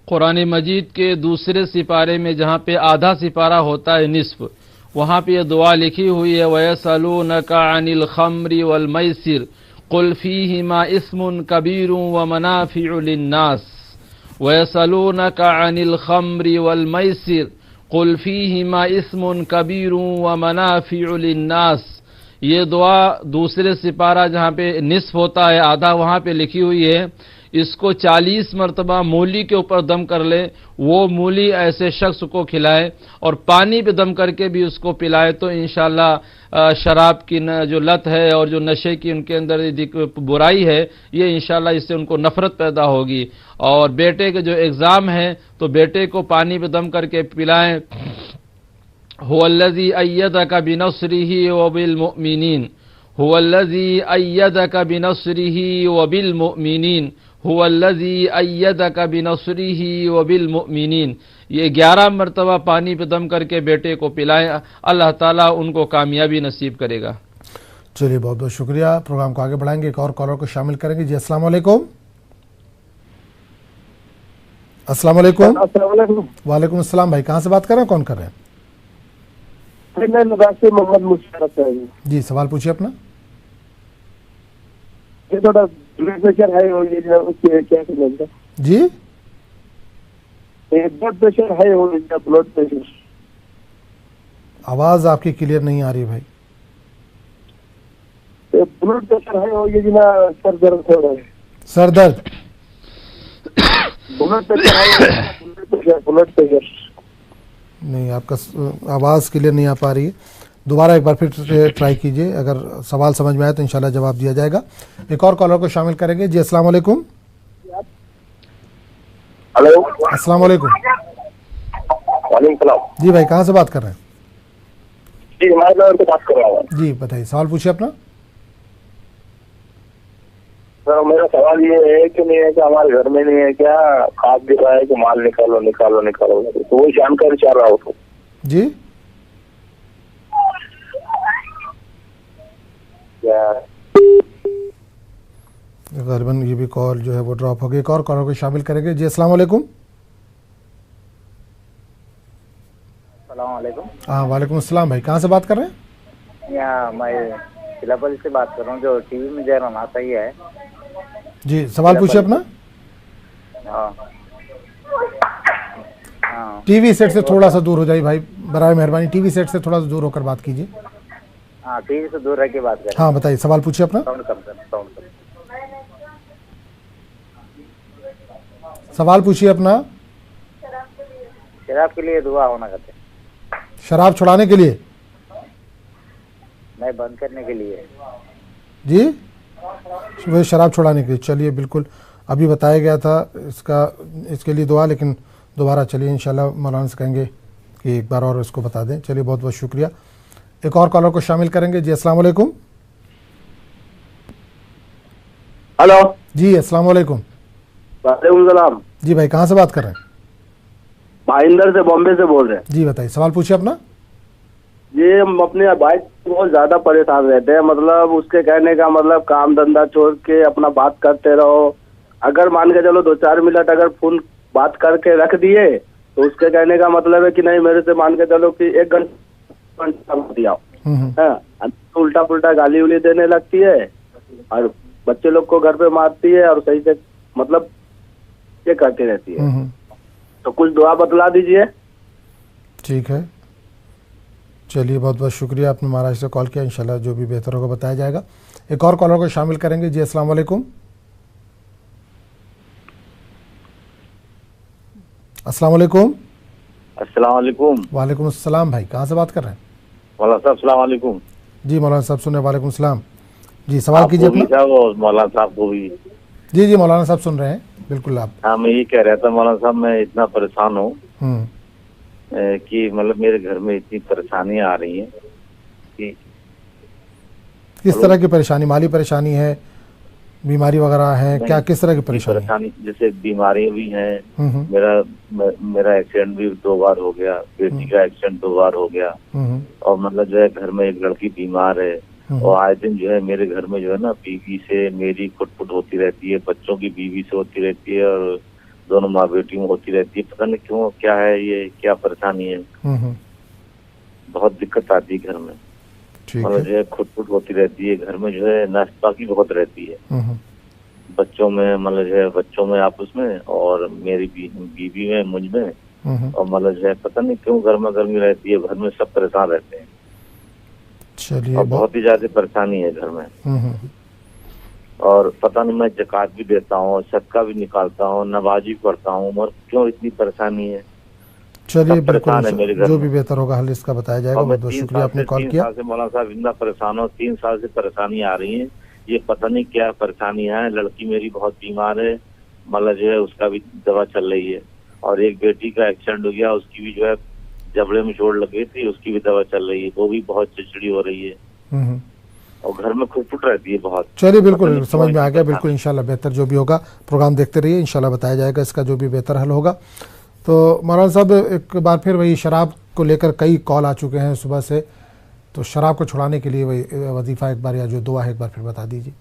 S2: कुरान मजीद के दूसरे सिपारे में जहाँ पे आधा सिपारा होता है, निस्फ, वहाँ पे ये दुआ लिखी हुई है, वयसलूनका अनिल खम्रि वल मैसिर कुल फीहिमा इस्मुन कबीरुन व मनाफिउ लिन्नास। वयसलूनका अनिल खम्रि वल मैसिर कुल फीहिमा इस्मुन कबीरुन व मनाफिउ लिन्नास। ये दुआ दूसरे सिपारा जहाँ पे निस्फ होता है, आधा, वहाँ पे लिखी हुई है। इसको 40 मरतबा मूली के ऊपर दम कर ले, वो मूली ऐसे शख्स को खिलाए और पानी पे दम करके भी उसको पिलाए, तो इंशाअल्लाह शराब की जो लत है और जो नशे की उनके अंदर बुराई है, ये इंशाअल्लाह इससे उनको नफरत पैदा होगी। और बेटे के जो एग्ज़ाम है तो बेटे को पानी पे दम करके पिलाएं। हुवल्लज़ी अय्यदका बिनस्रिही व बिल मुमिनीन, हुवल्लज़ी अय्यदका बिनस्रिही व बिल मुमिनीन, हुवल्लज़ी अय्यदका बिनस्रिही व बिल मुमिनीन। ये 11 मरतबा पानी पे दम करके बेटे को पिलाएं, अल्लाह ताला उनको कामयाबी नसीब करेगा।
S1: चलिए, बहुत बहुत शुक्रिया। प्रोग्राम को आगे बढ़ाएंगे, एक और कॉलर को शामिल करेंगे। जी अस्सलाम वालेकुम। अस्सलाम वालेकुम। वालेकुम अस्सलाम। भाई कहाँ से बात कर रहे हैं, कौन कर रहे हैं?
S11: मोहम्मद मुशर्रफ है
S1: जी, सवाल पूछिए अपना।
S11: ये थोड़ा ब्लड प्रेशर हाई हो गया, उसके क्या समझता
S1: जी?
S11: ब्लड प्रेशर हाई हो गया, ब्लड प्रेशर।
S1: आवाज आपकी क्लियर नहीं आ रही भाई।
S11: ब्लड प्रेशर हाई हो गया जी ना, सर दर्द हो रहा है।
S1: सर दर्द?
S11: ब्लड प्रेशर हाई हो गया, ब्लड प्रेशर
S1: नहीं, आपका आवाज़ क्लियर नहीं आ पा रही है। दोबारा एक बार फिर ट्राई कीजिए, अगर सवाल समझ में आए तो इंशाल्लाह जवाब दिया जाएगा। एक और कॉलर को शामिल करेंगे। जी अस्सलाम वालेकुम।
S14: हेलो,
S1: अस्सलाम वालेकुम।
S14: वालेकुम सलाम।
S1: जी भाई कहाँ से बात कर रहे हैं?
S14: जी हिमायतनगर से बात कर रहा हूँ।
S1: जी बताइए, सवाल पूछिए अपना।
S14: सर मेरा सवाल ये है कि नहीं है कि हमारे घर में नहीं है क्या, खाद दिख रहा है कि माल निकालो निकालो निकालो, तो वही जानकारी चाह रहा हूँ। तो
S1: जी गलबन ये भी कॉल जो है वो ड्रॉप हो गई। एक और कॉलर को शामिल करेंगे। जी अस्सलाम वालेकुम। हाँ वालेकुम अस्सलाम। भाई कहाँ से बात कर रहे हैं?
S15: यहाँ मैं खिलापल से बात कर रहा हूँ, जो टीवी में जा रहा सही है
S1: जी। सवाल पूछिए अपना। टीवी सेट से थोड़ा सा दूर हो जाइए भाई, बराए मेहरबानी टीवी सेट से थोड़ा सा दूर होकर बात कीजिए।
S15: हाँ टीवी से दूर रह के बात करें।
S1: हाँ बताइए, सवाल पूछिए अपना। सवाल पूछिए अपना।
S15: शराब के लिए दुआ होना करते।
S1: शराब छुड़ाने के लिए?
S15: नहीं, बंद करने के लिए
S1: जी, वह शराब छुड़ाने के लिए। चलिए बिल्कुल, अभी बताया गया था इसके लिए दुआ, लेकिन दोबारा चलिए इंशाल्लाह मौलाना से कहेंगे कि एक बार और इसको बता दें। चलिए बहुत बहुत शुक्रिया। एक और कॉलर को शामिल करेंगे। जी अस्सलाम वालेकुम।
S14: हेलो
S1: जी अस्सलाम वालेकुम।
S14: वालेकुम सलाम।
S1: जी भाई कहाँ से बात कर रहे हैं?
S14: भाईंदर से, बॉम्बे से बोल रहे हैं।
S1: जी बताइए, सवाल पूछिए अपना।
S14: ये हम अपने भाई बहुत ज्यादा परेशान रहते हैं, मतलब उसके कहने का मतलब काम धंधा छोड़ के अपना बात करते रहो। अगर मान के चलो 2-4 मिनट अगर फोन बात करके रख दिए तो उसके कहने का मतलब है कि नहीं, मेरे से मान के चलो कि 1 घंटा दिया, उल्टा पुल्टा गाली उली देने लगती है और बच्चे लोग को घर पे मारती है और सही से मतलब ये करती रहती है। तो कुछ दुआ बतला दीजिए।
S1: ठीक है, चलिए बहुत बहुत शुक्रिया, आपने महाराष्ट्र से कॉल किया। इंशाल्लाह जो भी बेहतर होगा बताया जाएगा। एक और कॉलर को शामिल करेंगे। जी अस्सलाम वालेकुम। अस्सलाम वालेकुम।
S16: अस्सलाम वालेकुम।
S1: वालेकुम अस्सलाम। भाई कहाँ से बात कर रहे हैं?
S16: मौलाना साहब अस्सलाम वालेकुम।
S1: जी मौलाना साहब सुन रहे हैं। वालेकुम सलाम। जी सवाल कीजिए अपना।
S16: मौलाना साहब को भी।
S1: जी जी मौलाना साहब सुन रहे हैं, बिल्कुल आप।
S16: हाँ मैं ये कह रहा था मौलाना साहब, मैं इतना परेशान हूँ कि मतलब मेरे घर में इतनी परेशानियां आ रही हैं कि
S1: किस तरह की परेशानी? माली परेशानी है, बीमारी वगैरह है क्या, किस तरह की परेशानी?
S16: जैसे बीमारी भी है। मेरा एक्सीडेंट भी 2 बार हो गया, बेटी का एक्सीडेंट 2 बार हो गया, और मतलब जो है घर में एक लड़की बीमार है, और आए दिन जो है मेरे घर में जो है ना बीवी से मेरी खुटपुट होती रहती है, बच्चों की बीवी से होती रहती है, और दोनों माँ बेटी में होती रहती है। पता नहीं क्यों, क्या है ये, क्या परेशानी है। बहुत दिक्कत आती है घर में, मतलब जो है खुटपुट होती रहती है घर में, जो है नाश्ताकी बहुत रहती है बच्चों में, मतलब जो है बच्चों में आपस में, और मेरी बीवी में, मुझ में, और मतलब जो है पता नहीं क्यों गर्मा गर्मी रहती है, घर में सब परेशान रहते हैं।
S1: चलिए,
S16: और बहुत ही ज्यादा परेशानी है घर में। और पता नहीं, मैं ज़कात भी देता हूँ, सदका भी निकालता हूँ, नमाज़ी पढ़ता हूँ, मगर क्यों इतनी परेशानी है।
S1: चलिए, बिल्कुल
S16: मेरे घर
S1: जो भी बेहतर होगा हल इसका बताया जाएगा। बहुत बहुत शुक्रिया आपने कॉल किया।
S16: 3 साल से मौलाना साहब इतना परेशान हो, 3 साल से परेशानी आ रही है। ये पता नहीं क्या परेशानी है। लड़की मेरी बहुत बीमार है, मतलब जो है उसका भी दवा चल रही है। और एक बेटी का एक्सीडेंट हो गया, उसकी भी जो है जबड़े में चोट लग गई थी, उसकी भी दवा चल रही है, वो भी बहुत चिड़चिड़ी हो रही है और घर में खुटपुट रहती है बहुत।
S1: चलिए, बिल्कुल समझ में आ गया। बिल्कुल इंशाल्लाह बेहतर जो भी होगा, प्रोग्राम देखते रहिए, इंशाल्लाह बताया जाएगा इसका जो भी बेहतर हल होगा। तो मौलाना साहब एक बार फिर वही शराब को लेकर कई कॉल आ चुके हैं सुबह से, तो शराब को छुड़ाने के लिए वही वजीफ़ा एक बार या जो दुआ है एक बार फिर बता दीजिए।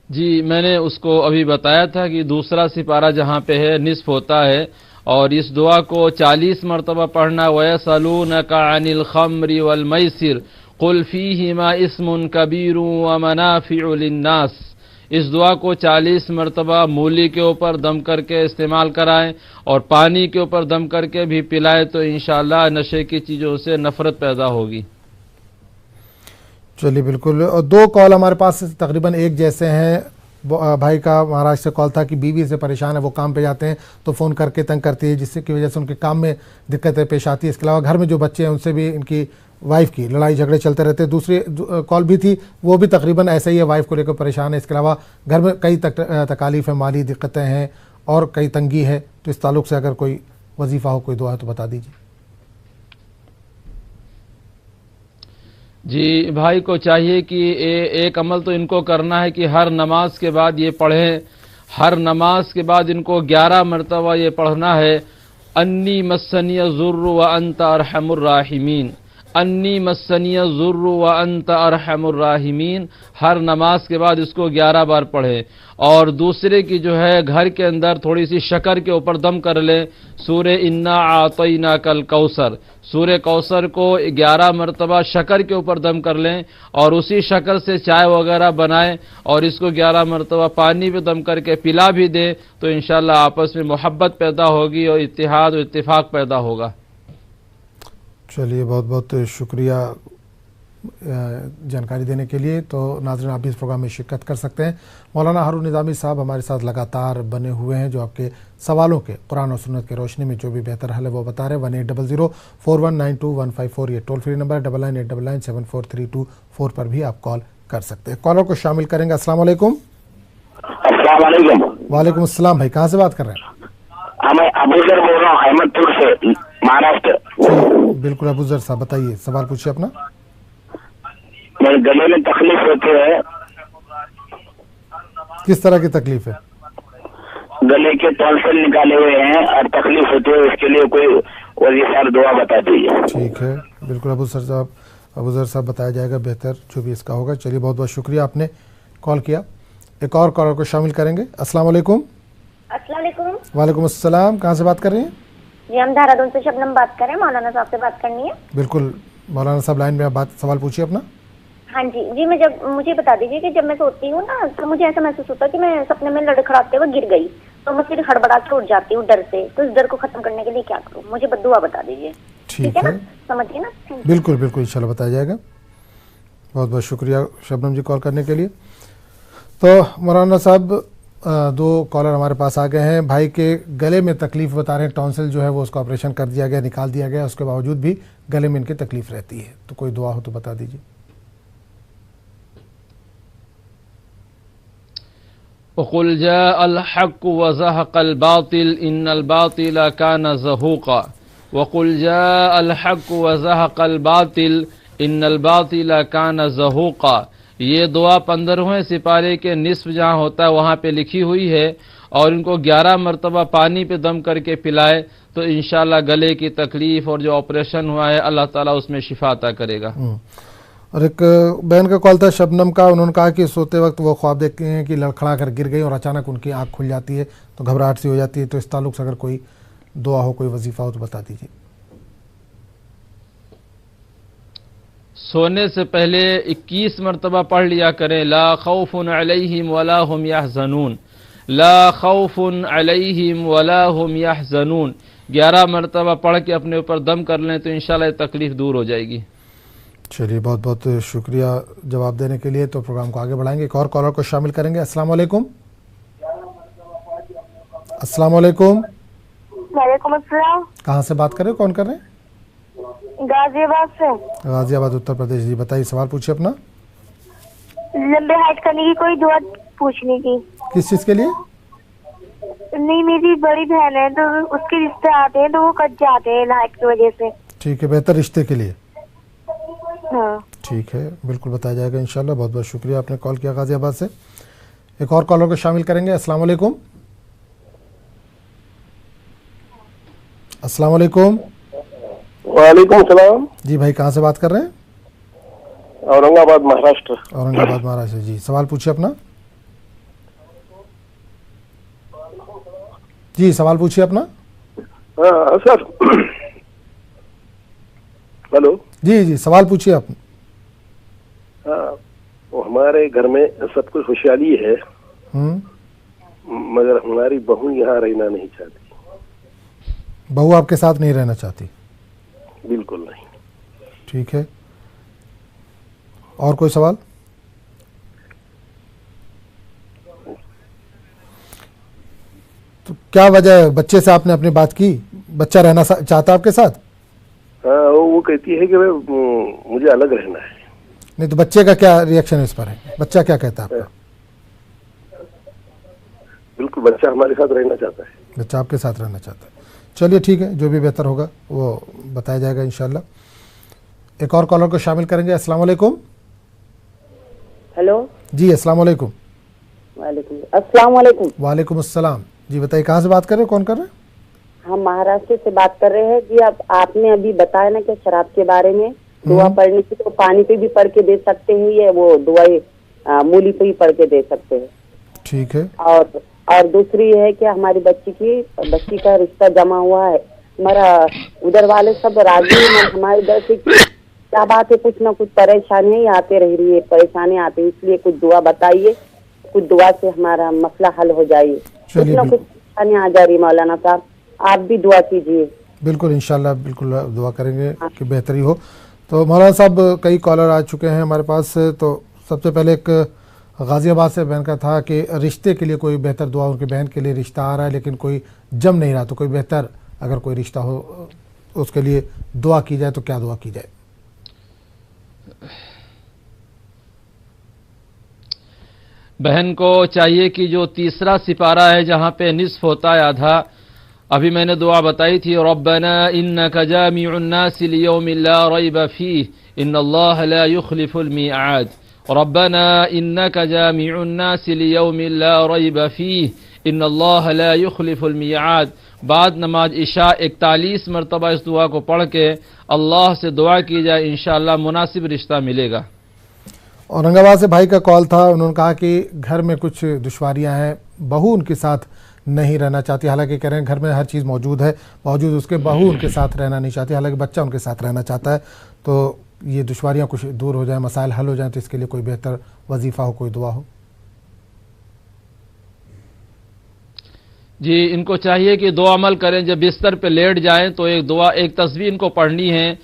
S2: जी, मैंने उसको अभी बताया था कि दूसरा सिपारा जहाँ पे है निस्फ होता है, और इस दुआ को 40 मरतबा पढ़ना। वयसलूनका अनिल खम्रि वल मैसिर कुल फीहिमा इस्मुन कबीरु व मनाफिउ लिन्नास। इस दुआ को 40 मरतबा मूली के ऊपर दम करके इस्तेमाल कराएं और पानी के ऊपर दम करके भी पिलाएं, तो इंशाअल्लाह नशे की चीज़ों से नफरत पैदा होगी।
S1: चलिए, बिल्कुल। और 2 कॉल हमारे पास तकरीबन एक जैसे हैं। भाई का महाराष्ट्र से कॉल था कि बीवी से परेशान है, वो काम पे जाते हैं तो फ़ोन करके तंग करती है, जिससे की वजह से उनके काम में दिक्कतें पेश आती है। इसके अलावा घर में जो बच्चे हैं उनसे भी इनकी वाइफ की लड़ाई झगड़े चलते रहते हैं। दूसरी कॉल भी थी, वो भी तकरीबन ऐसा ही है, वाइफ को लेकर परेशान है। इसके अलावा घर में कई तकालीफ है, माली दिक्कतें हैं और कई तंगी है। तो इस ताल्लुक़ से अगर कोई वजीफ़ा हो, कोई दुआ है तो बता दीजिए।
S2: जी, भाई को चाहिए कि एक अमल तो इनको करना है कि हर नमाज के बाद ये पढ़ें। हर नमाज के बाद इनको 11 मरतबा ये पढ़ना है, अन्नी मस्सनिय ज़ुर्रु व अंत अरहमुर राहिमीन, अन्नी मस्सनिय ज़ुर्रु व अंत अरहमुर राहिमीन। हर नमाज के बाद इसको 11 बार पढ़े। और दूसरे की जो है घर के अंदर थोड़ी सी शक्कर के ऊपर दम कर लें, सूरे इन्ना आतईना कल कौसर, सूरे कौसर को 11 मरतबा शक्कर के ऊपर दम कर लें और उसी शक्कर से चाय वगैरह बनाएं और इसको 11 मरतबा पानी पे दम करके पिला भी दें, तो इंशाअल्लाह आपस में मोहब्बत पैदा होगी और इत्तिहाद और इत्तिफाक पैदा होगा।
S1: चलिए, बहुत बहुत शुक्रिया जानकारी देने के लिए। तो नाज़रीन, आप भी इस प्रोग्राम में शिरकत कर सकते हैं। मौलाना हारून निज़ामी साहब हमारे साथ लगातार बने हुए हैं, जो आपके सवालों के कुरान और सुन्नत की रोशनी में जो भी बेहतर हल है वो बता रहे हैं। 180041925154 ये टोल फ्री नंबर है। 9989743224 पर भी आप कॉल कर सकते हैं। कॉलर को शामिल करेंगे। अस्सलाम वालेकुम। वालेकुम अस्सलाम। भाई कहाँ से बात कर रहे हैं?
S17: मैं अबूजर बोल रहा हूँ, अहमदपुर से, महाराष्ट्र।
S1: बिल्कुल अबूजर साहब, बताइए, सवाल पूछिए अपना।
S17: मेरे गले में तकलीफ होती है।
S1: किस तरह की तकलीफ है?
S17: गले के टॉन्सिल निकाले हुए हैं और तकलीफ होती है, उसके लिए कोई वजीफा दुआ बता दीजिए।
S1: ठीक है, बिल्कुल अबूजर साहब बताया जाएगा बेहतर जो भी इसका होगा। चलिए, बहुत बहुत शुक्रिया आपने कॉल किया। एक और कॉलर को शामिल करेंगे। अस्सलाम वालेकुम। वालेकुम अस्सलाम। कहाँ से बात कर रही हैं?
S18: जी, हम देहरादून से शबनम बात कर रहे हैं। मौलाना साहब से बात करनी है।
S1: बिल्कुल मौलाना साहब लाइन में, आप सवाल पूछिए अपना।
S18: हाँ जी मुझे बता दीजिए कि जब मैं सोती हूँ ना, तो मुझे ऐसा महसूस होता है कि मैं सपने में लड़खड़ाते हुए गिर गई, तो मैं फिर हड़बड़ा के उठ जाती हूँ डर से। तो इस डर को खत्म करने के लिए क्या करूँ? मुझे दुआ बता दीजिए।
S1: ठीक है,
S18: समझिए ना।
S1: बिल्कुल बिल्कुल इंशाल्लाह बताया जाएगा। बहुत बहुत शुक्रिया शबनम जी कॉल करने के लिए। तो मौलाना साहब, 2 कॉलर हमारे पास आ गए हैं। भाई के गले में तकलीफ बता रहे हैं, टॉन्सिल जो है वो उसका ऑपरेशन कर दिया गया, निकाल दिया गया, उसके बावजूद भी गले में इनकी तकलीफ रहती है। तो कोई दुआ हो तो बता दीजिए।
S2: वक़ुल जाअल हक़्क़ व ज़हक़ल बातिल इन्नल बातिल कान ज़हूक़ा, वक़ुल जाअल हक़्क़ व ज़हक़ल बातिल इन्नल बातिल कान ज़हूक़ा। ये दुआ 15वें सिपारे के निस्फ जहाँ होता है वहाँ पे लिखी हुई है, और इनको 11 मरतबा पानी पे दम करके पिलाए, तो इंशाल्लाह गले की तकलीफ और जो ऑपरेशन हुआ है अल्लाह ताला उसमें शिफा अता करेगा।
S1: और एक बहन का कॉल था शबनम का, उन्होंने कहा कि सोते वक्त वो ख्वाब देखते हैं कि लड़खड़ा कर गिर गई और अचानक उनकी आँख खुल जाती है, तो घबराहट सी हो जाती है। तो इस ताल्लुक से अगर कोई दुआ हो, कोई वजीफ़ा हो तो बता दीजिए।
S2: सोने से पहले 21 मरतबा पढ़ लिया करें, ला खौफुन अलैहिम वला हुम यहज़नून, ला खौफुन अलैहिम वला हुम यहज़नून। 11 मरतबा पढ़ के अपने ऊपर दम कर लें तो इंशाल्लाह तकलीफ दूर हो जाएगी।
S1: चलिए, बहुत बहुत शुक्रिया जवाब देने के लिए। तो प्रोग्राम को आगे बढ़ाएंगे, एक और कॉलर को शामिल करेंगे। अस्सलाम वालेकुम। अस्सलाम वालेकुम।
S19: वालेकुम अस्सलाम।
S1: कहाँ से बात कर रहे हो, कौन कर रहे हैं?
S19: गाजियाबाद से।
S1: गाजियाबाद उत्तर प्रदेश। जी बताइए, सवाल पूछिए अपना।
S19: लंबे हाइट करने की कोई दुआ पूछनी थी।
S1: किस चीज़ के लिए?
S19: नहीं, मेरी बड़ी बहन है तो उसके रिश्ते आते हैं तो वो कट जाते हैं हाइट की वजह से।
S1: ठीक है, बेहतर रिश्ते के लिए।
S19: हाँ
S1: ठीक है, बिल्कुल बताया जाएगा इंशाल्लाह। बहुत बहुत शुक्रिया, आपने कॉल किया गाजियाबाद से। एक और कॉलर को शामिल करेंगे। अस्सलाम वालेकुम। अस्सलाम वालेकुम।
S20: वालेकुम सलाम।
S1: जी भाई, कहाँ से बात कर रहे हैं?
S20: औरंगाबाद महाराष्ट्र।
S1: औरंगाबाद महाराष्ट्र। जी सवाल पूछिए अपना। जी सवाल पूछिए अपना।
S20: हाँ सर। हेलो।
S1: जी जी सवाल पूछिए आप।
S20: हाँ, वो हमारे घर में सब कुछ खुशहाली है, मगर हमारी बहू यहाँ रहना नहीं चाहती।
S1: बहू आपके साथ नहीं रहना चाहती?
S20: बिल्कुल नहीं।
S1: ठीक है, और कोई सवाल? तो क्या वजह है, बच्चे से आपने अपनी बात की? बच्चा रहना चाहता आपके साथ?
S20: हाँ, वो कहती है कि मुझे अलग रहना है।
S1: नहीं तो बच्चे का क्या रिएक्शन इस पर है? बच्चा क्या कहता है आपका?
S20: बिल्कुल, बच्चा हमारे साथ रहना चाहता है।
S1: बच्चा आपके साथ रहना चाहता है। चलिए ठीक है, जो भी बेहतर होगा वो बताया जाएगा इंशाल्लाह। एक और कॉलर को शामिल करेंगे। अस्सलाम वालेकुम।
S21: हेलो
S1: जी अस्सलाम वालेकुम।
S21: अस्सलाम वालेकुम।
S1: वालेकुम अस्सलाम। जी बताइए, कहाँ से बात कर रहे हो, कौन कर रहे हैं?
S21: हम महाराष्ट्र से बात कर रहे हैं जी। अब आपने अभी बताया ना कि शराब के बारे में दुआ पढ़ने की, तो पानी पे भी पढ़ के दे सकते हैं या वो दुआएं मूली पे ही पढ़ के दे सकते हैं?
S1: ठीक है।
S21: और दूसरी है कि हमारी बच्ची का रिश्ता जमा हुआ है, हमारा उधर वाले सब राजी हैं, हमारे इधर से क्या बात है, कुछ ना कुछ परेशानियां आते रह रही है, परेशानी आती है, इसलिए कुछ दुआ बताइए, कुछ दुआ से हमारा मसला हल हो जाए। कुछ ना कुछ परेशानियां आ जा रही मौलाना साहब, आप भी दुआ कीजिए।
S1: बिल्कुल इंशाल्लाह, बिल्कुल दुआ करेंगे कि बेहतरी हो। तो मौलाना साहब, कई कॉलर आ चुके हैं हमारे पास। तो सबसे पहले एक गाजियाबाद से बहन का था कि रिश्ते के लिए कोई बेहतर दुआ, उनकी बहन के लिए रिश्ता आ रहा है लेकिन कोई जम नहीं रहा, तो कोई बेहतर अगर कोई रिश्ता हो उसके लिए दुआ की जाए तो क्या दुआ की जाए?
S2: बहन को चाहिए कि जो तीसरा सिपारा है जहाँ पे निस्फ होता है आधा, अभी मैंने दुआ बताई थी, रब्बना इन्नका जामिउन नास लियौमिन ला रैब फीह इन्नल्लाह ला युखलिफुल मिआद, रब्बना इन्नका जामिउन नास लियौमिन ला रैब फीह इन्नल्लाह ला युखलिफुल मिआद। बाद नमाज इशा 41 मरतबा इस दुआ को पढ़ के अल्लाह से दुआ की जाए, इंशाअल्लाह मुनासिब रिश्ता मिलेगा।
S1: औरंगाबाद से भाई का कॉल था, उन्होंने कहा कि घर में कुछ दुश्वारियां हैं, बहू उनके साथ नहीं रहना चाहती, हालांकि कह रहे हैं घर में हर चीज़ मौजूद है, बावजूद उसके बहू उनके साथ रहना नहीं चाहती, हालांकि बच्चा उनके साथ रहना चाहता है। तो ये दुश्वारियां कुछ दूर हो जाए, मसाइल हल हो जाए, तो इसके लिए कोई बेहतर वजीफ़ा हो, कोई दुआ हो?
S2: जी, इनको चाहिए कि दो अमल करें। जब बिस्तर पे लेट जाएं तो एक दुआ, एक तस्बीह इनको पढ़नी है,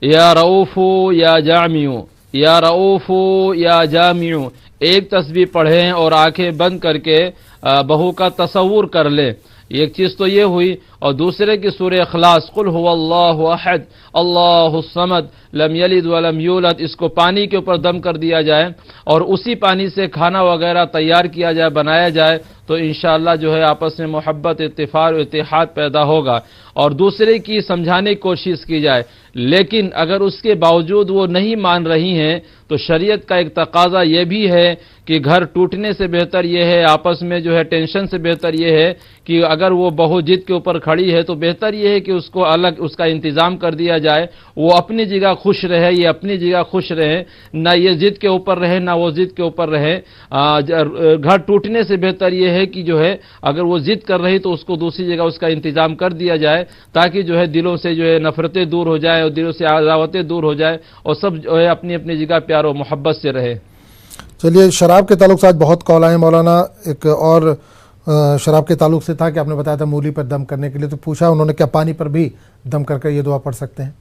S2: या रऊफ़ू या जामिउ, या रऊफ़ू या जामिउ। एक तस्बीह पढ़ें और आंखें बंद करके बहू का तसव्वुर कर लें। एक चीज़ तो ये हुई, और दूसरे की सूरह इखलास, कुल हुवल्लाहु अहद अल्लाहुस समद लम यलिद वलम यूलद, इसको पानी के ऊपर दम कर दिया जाए और उसी पानी से खाना वगैरह तैयार किया जाए, बनाया जाए, तो इंशाअल्लाह जो है आपस में मोहब्बत, इत्तिफाक, इत्तेहाद पैदा होगा। और दूसरे की समझाने की कोशिश की जाए, लेकिन अगर उसके बावजूद वो नहीं मान रही हैं तो शरीयत का एक तकाजा ये भी है कि घर टूटने से बेहतर ये है, आपस में जो है टेंशन से बेहतर ये है कि अगर वो बहू जिद के ऊपर खड़ी है तो बेहतर ये है कि उसको अलग उसका इंतज़ाम कर दिया जाए, वो अपनी जगह खुश रहे, ये अपनी जगह खुश रहे, ना ये जिद के ऊपर रहे ना वो जिद के ऊपर रहे। घर टूटने से बेहतर ये है कि जो है अगर वो जिद कर रही तो उसको दूसरी जगह उसका इंतज़ाम कर दिया जाए, ताकि जो है दिलों से जो है नफरतें दूर हो जाए और दिलों से अदावतें दूर हो जाए और सब जो है अपनी अपनी जगह प्यार और मोहब्बत से रहे।
S1: चलिए, शराब के ताल्लुक से आज बहुत कॉल आए मौलाना। एक और शराब के ताल्लुक से था कि आपने बताया था मूली पर दम करने के लिए, तो पूछा उन्होंने क्या पानी पर भी दम करके ये दुआ पढ़ सकते हैं?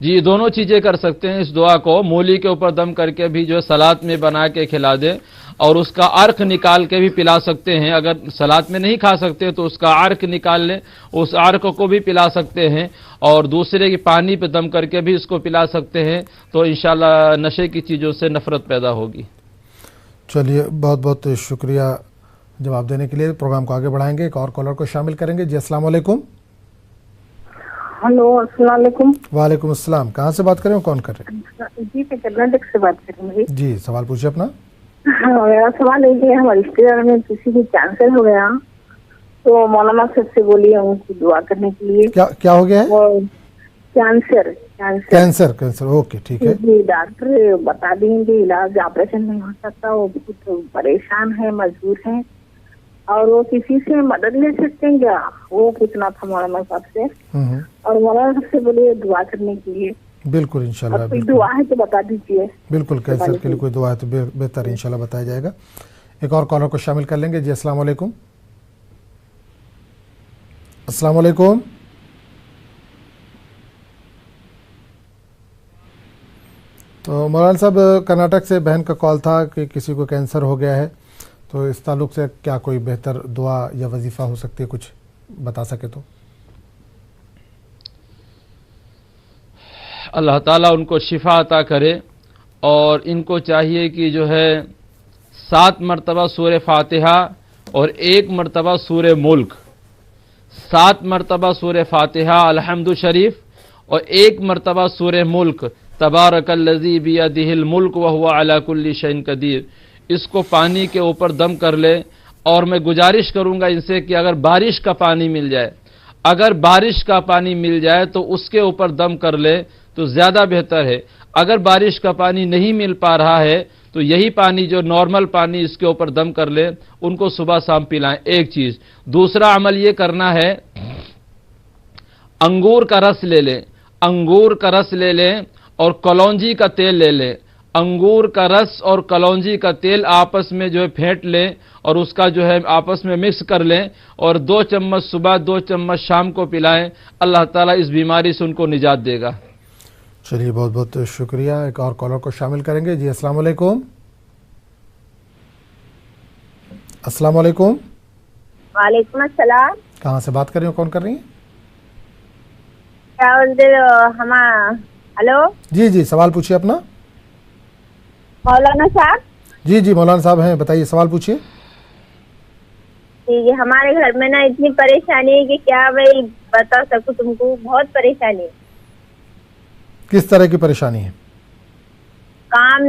S2: जी, दोनों चीज़ें कर सकते हैं। इस दुआ को मूली के ऊपर दम करके भी जो है सलाद में बना के खिला दें, और उसका अर्क निकाल के भी पिला सकते हैं। अगर सलाद में नहीं खा सकते तो उसका अर्क निकाल लें, उस अर्क को भी पिला सकते हैं, और दूसरे की पानी पे दम करके भी इसको पिला सकते हैं। तो इंशाल्लाह नशे की चीज़ों से नफरत पैदा होगी।
S1: चलिए, बहुत बहुत शुक्रिया जवाब देने के लिए। प्रोग्राम को आगे बढ़ाएंगे, एक और कॉलर को शामिल करेंगे। जी अस्सलाम वालेकुम।
S4: हेलो, अस्सलाम वालेकुम।
S1: वालेकुम अस्सलाम। कहाँ से बात कर रहे हो, कौन कर रहे हैं?
S4: जी, मैं कर्नाटक से बात कर रही हूँ।
S1: जी, सवाल पूछिए अपना।
S4: हाँ, मेरा सवाल है कि हमारे रिश्तेदार में किसी को कैंसर हो गया, तो मौलाना साहब से बोलिए उनको दुआ करने के लिए।
S1: क्या हो गया है? कैंसर। ओके, ठीक है
S4: जी। डॉक्टर बता देंगे इलाज ऑपरेशन नहीं हो सकता, वो बहुत परेशान है, मजबूर है, और वो किसी से मदद ले सकते हैं क्या? वो पूछना था मौलाना साहब से, और मौलाना साहब से बोलिए दुआ करने के लिए।
S1: बिल्कुल, इंशाल्लाह।
S4: कोई दुआ है तो बता दीजिए।
S1: बिल्कुल, कैंसर के लिए कोई दुआ है तो बेहतर इंशाल्लाह बताया जाएगा। एक और कॉलर को शामिल कर लेंगे। जी अस्सलाम वालेकुम। अस्सलाम वालेकुम। तो मौलाना साहब, कर्नाटक से बहन का कॉल था कि किसी को कैंसर हो गया है, तो इस ताल्लुक से क्या कोई बेहतर दुआ या वजीफ़ा हो सकती है, कुछ बता सके तो?
S2: अल्लाह ताला उनको शिफा अता करे, और इनको चाहिए कि जो है 7 मरतबा सूरह फातिहा और 1 मरतबा सूरह मुल्क, 7 मरतबा सूरह फातिहा अलहम्दु शरीफ और 1 मरतबा सूरह मुल्क तबारकल्लज़ी बियदिहिल मुल्क व हुवा अला कुल्ली शैइन कदीर, इसको पानी के ऊपर दम कर ले। और मैं गुजारिश करूंगा इनसे कि अगर बारिश का पानी मिल जाए, अगर बारिश का पानी मिल जाए तो उसके ऊपर दम कर ले तो ज़्यादा बेहतर है। अगर बारिश का पानी नहीं मिल पा रहा है तो यही पानी जो नॉर्मल पानी, इसके ऊपर दम कर ले, उनको सुबह शाम पिलाएं। एक चीज़। दूसरा अमल ये करना है, अंगूर का रस ले लें, अंगूर का रस ले लें और कलौंजी का तेल ले लें। अंगूर का रस और कलौंजी का तेल आपस में जो है फेंट लें और उसका जो है आपस में मिक्स कर लें, और 2 चम्मच सुबह 2 चम्मच शाम को पिलाएं। अल्लाह ताला इस बीमारी से उनको निजात देगा।
S1: चलिए, बहुत बहुत शुक्रिया। एक और कॉलर को शामिल करेंगे। जी अस्सलाम वालेकुम। अस्सलाम वालेकुम।
S22: वालेकुम अस्सलाम।
S1: कहाँ से बात कर रही हो, कौन कर रही हैं?
S22: क्या बोलते हो? हेलो।
S1: जी जी, सवाल पूछिए अपना।
S22: मौलाना साहब।
S1: जी जी, मौलाना साहब हैं, बताइए, सवाल पूछिए।
S22: ठीक है, हमारे घर में ना इतनी परेशानी है कि क्या भाई बता सकूं तुमको, बहुत परेशानी है।
S1: किस तरह की परेशानी है?
S22: काम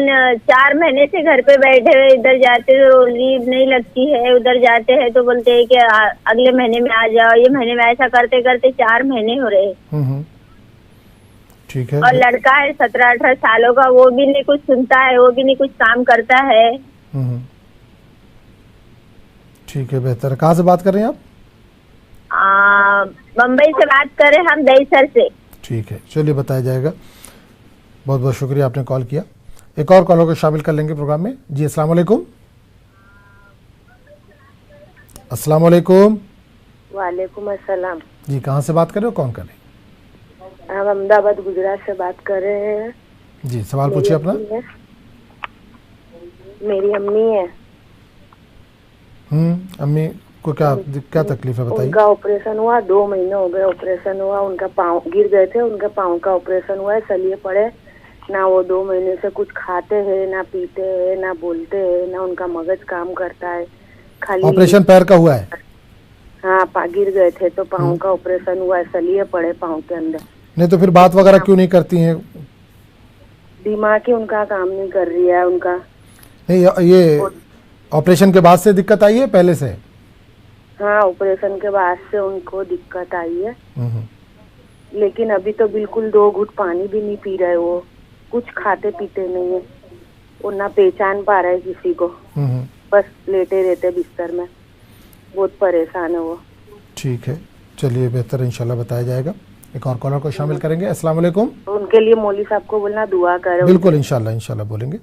S22: 4 महीने से घर पे बैठे हुए, इधर जाते तो लीव नहीं लगती है, उधर जाते हैं तो बोलते हैं कि अगले महीने में आ जाओ, ये महीने में, ऐसा करते करते 4 महीने हो रहे।
S1: ठीक है।
S22: और लड़का है 17-18 सालों का, वो भी नहीं कुछ सुनता है, वो भी नहीं कुछ काम करता है।
S1: ठीक है, बेहतर। कहाँ से बात कर रहे हैं आप?
S22: बम्बई से बात कर रहे हैं हम, दहीसर से।
S1: ठीक है, चलिए बताया जाएगा। बहुत बहुत शुक्रिया, आपने कॉल किया। एक और कॉलर को शामिल कर लेंगे प्रोग्राम में। जी अस्सलाम वालेकुम। अस्सलाम वालेकुम।
S22: वालेकुम अस्सलाम।
S1: जी, कहाँ से बात कर रहे हो, कौन कर रहे हैं?
S22: हम अहमदाबाद गुजरात से बात कर रहे हैं।
S1: जी, सवाल पूछिए अपना।
S22: मेरी अम्मी है।
S1: अम्मी को क्या तकलीफ है, बताइए।
S22: उनका ऑपरेशन हुआ, 2 महीने हो गए ऑपरेशन हुआ। उनका पाँव गिर गए थे, उनके पाँव का ऑपरेशन हुआ है, सलिए पड़े ना। वो 2 महीने से कुछ खाते हैं ना, पीते हैं ना, बोलते हैं ना, उनका मगज काम करता है खाली।
S1: ऑपरेशन पैर का हुआ है?
S22: हाँ, गिर गए थे तो पाँव का ऑपरेशन हुआ है, सलिए पड़े पाँव के अंदर।
S1: नहीं तो फिर बात वगैरह क्यों नहीं करती हैं?
S22: दिमाग ही उनका काम नहीं कर रही है उनका।
S1: नहीं, ये ऑपरेशन के बाद से दिक्कत आई है, पहले से?
S22: हाँ, ऑपरेशन के बाद से उनको दिक्कत आई है, लेकिन अभी तो बिल्कुल 2 घूंट पानी भी नहीं पी रहे। वो कुछ खाते पीते नहीं है, वो ना पहचान पा रहे किसी को, बस लेटे रहते बिस्तर में। बहुत परेशान है वो।
S1: ठीक है, चलिए, बेहतर इंशाल्लाह बताया जाएगा। एक और कॉलर को शामिल करेंगे। अस्सलाम वालेकुम।
S22: उनके लिए मौली साहब को बोलना दुआ करें।
S1: बिल्कुल, इंशाल्लाह बोलेंगे।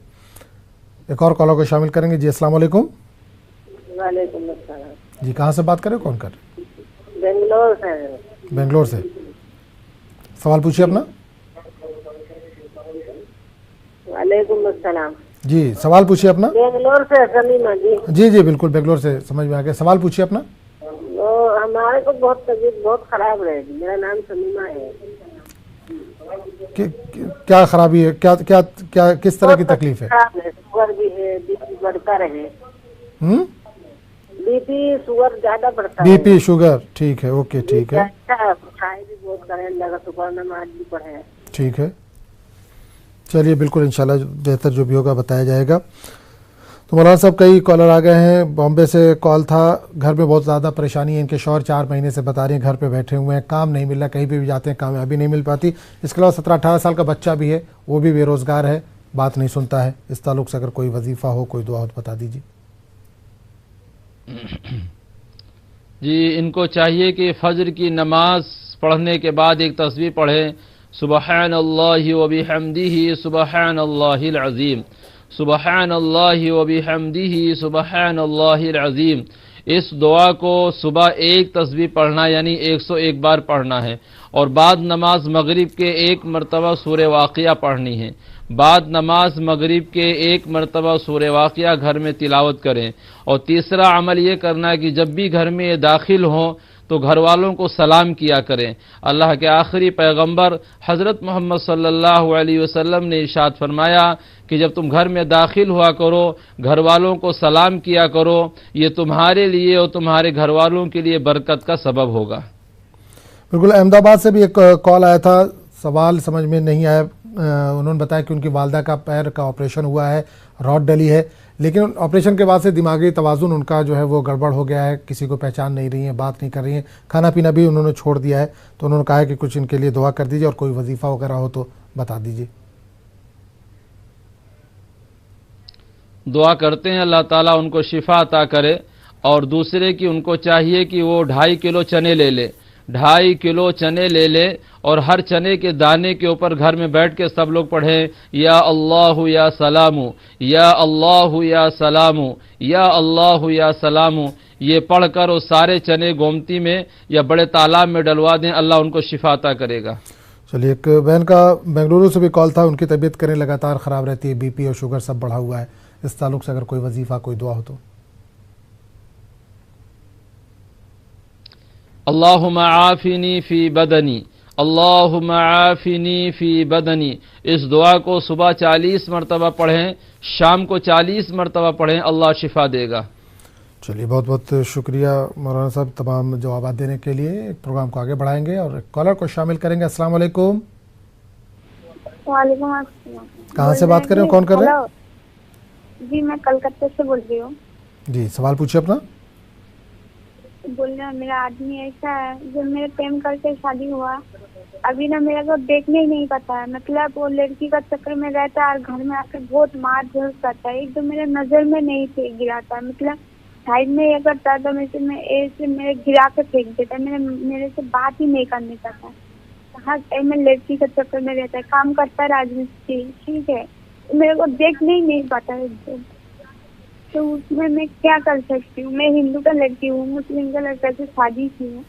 S1: एक और कॉलर को शामिल करेंगे। जी अस्सलाम वालेकुम।
S6: वालेकुम अस्सलाम।
S1: जी कहाँ से बात कर रहे हो, कौन कर रहे हो?
S6: बेंगलोर से।
S1: बेंगलोर से। सवाल पूछिए अपना।
S6: वालेकुम अस्सलाम।
S1: जी सवाल पूछिए अपना।
S6: बेंगलोर से समीमा जी।
S1: जी जी बिल्कुल, बेंगलोर से समझ में आ गया। सवाल पूछिए अपना।
S6: वो हमारे को बहुत तबीयत बहुत खराब रहेगी। मेरा नाम समीमा है।
S1: क्या खराबी है, क्या क्या क्या किस तरह की तकलीफ है?
S6: शुगर भी है, बीपी बढ़ता रहे। बीपी शुगर ज्यादा बढ़ता है।
S1: बीपी शुगर, ठीक है, ओके ठीक है।
S6: चाय भी बहुत करने लगा, सुबह नमाज भी पढ़े।
S1: ठीक है, चलिए बिल्कुल इंशाल्लाह बेहतर जो भी होगा बताया जाएगा। तो मौलाना साहब कई कॉलर आ गए हैं। बॉम्बे से कॉल था, घर में बहुत ज़्यादा परेशानी है। इनके शौहर 4 महीने से बता रहे हैं घर पे बैठे हुए हैं, काम नहीं मिल रहा, कहीं पे भी जाते हैं कामयाबी नहीं मिल पाती। इसके अलावा 17-18 साल का बच्चा भी है, वो भी बेरोज़गार है, बात नहीं सुनता है। इस ताल्लुक़ से अगर कोई वजीफ़ा हो, कोई दुआ हो तो बता दीजिए।
S2: जी इनको चाहिए कि फ़ज्र की नमाज पढ़ने के बाद एक तस्बीह पढ़ें, सुबहानल्लाहि व बिहम्दिही सुबहानल्लाहिल अज़ीम, सुबहानल्लाहि व बिहम्दिही सुबहानल्लाहिल अज़ीम। इस दुआ को सुबह एक तस्बीह पढ़ना यानी 101 बार पढ़ना है, और बाद नमाज मगरिब के 1 मरतबा सूरह वाक़िया पढ़नी है। बाद नमाज मगरिब के 1 मरतबा सूरह वाक़िया घर में तिलावत करें। और तीसरा अमल ये करना है कि जब भी घर में ये दाखिल हों तो घर वालों को सलाम किया करें। अल्लाह के आखिरी पैगंबर हज़रत मोहम्मद सल्लल्लाहु अलैहि वसल्लम ने इरशाद फरमाया कि जब तुम घर में दाखिल हुआ करो, घर वालों को सलाम किया करो, ये तुम्हारे लिए और तुम्हारे घर वालों के लिए बरकत का सबब होगा।
S1: बिल्कुल। अहमदाबाद से भी एक कॉल आया था, सवाल समझ में नहीं आया। उन्होंने बताया कि उनकी वालदा का पैर का ऑपरेशन हुआ है, रॉड डली है, लेकिन ऑपरेशन के बाद से दिमागी तवाज़ुन उनका जो है वो गड़बड़ हो गया है, किसी को पहचान नहीं रही है, बात नहीं कर रही हैं, खाना पीना भी उन्होंने छोड़ दिया है। तो उन्होंने कहा है कि कुछ इनके लिए दुआ कर दीजिए और कोई वजीफ़ा वगैरह हो तो बता दीजिए।
S2: दुआ करते हैं अल्लाह ताला उनको शिफा अता करे। और दूसरे की उनको चाहिए कि वो 2.5 किलो चने ले ले, 2.5 किलो चने ले ले, और हर चने के दाने के ऊपर घर में बैठ के सब लोग पढ़ें या अल्लाहु या सलामु, या अल्लाहु या सलामु, या अल्लाहु या सलामु। ये पढ़कर वो सारे चने गोमती में या बड़े तालाब में डलवा दें, अल्लाह उनको शिफा अता करेगा।
S1: चलिए, एक बहन का बेंगलुरु से भी कॉल था, उनकी तबीयत करें लगातार ख़राब रहती है, बीपी और शुगर सब बढ़ा हुआ है। इस ताल्लुक़ से अगर कोई वजीफ़ा कोई दुआ हो तो।
S2: अल्लाहुम्मा आफिनी फ़ी बदनी, अल्लाहुम्मा आफिनी फ़ी बदनी। इस दुआ को सुबह 40 मरतबा पढ़ें, शाम को 40 मरतबा पढ़ें, अल्लाह शिफा देगा।
S1: चलिए, बहुत बहुत शुक्रिया मौलाना साहब तमाम जवाब देने के लिए। प्रोग्राम को आगे बढ़ाएंगे और कॉलर को शामिल करेंगे। अस्सलाम वालेकुम।
S7: वालेकुम अस्सलाम।
S1: कहाँ से बात कर रहे हो, कौन कर रहे हैं?
S7: जी मैं कलकत्ता से बोल रही हूँ।
S1: जी सवाल पूछिए अपना।
S7: बोल रहे मेरा आदमी ऐसा है, जब मेरे प्रेम करके शादी हुआ, अभी ना मेरा को देखने ही नहीं पता है। मतलब वो लड़की का चक्कर में रहता है और घर में आकर बहुत मार झोल करता है। एक तो मेरे नजर में नहीं गिराता, मतलब साइड में ये करता है तो ऐसे मेरे गिरा के फेंक देता है। मेरे से बात ही नहीं करने चाहता। हर टाइम में लड़की का चक्कर में रहता है, काम करता है राजमिस्त्री, ठीक है, मेरे को देखने ही नहीं पाता है। तो उसमें मैं क्या कर सकती हूँ? मैं हिंदू का लड़की हूँ, मुस्लिम का लड़का से शादी की हूँ,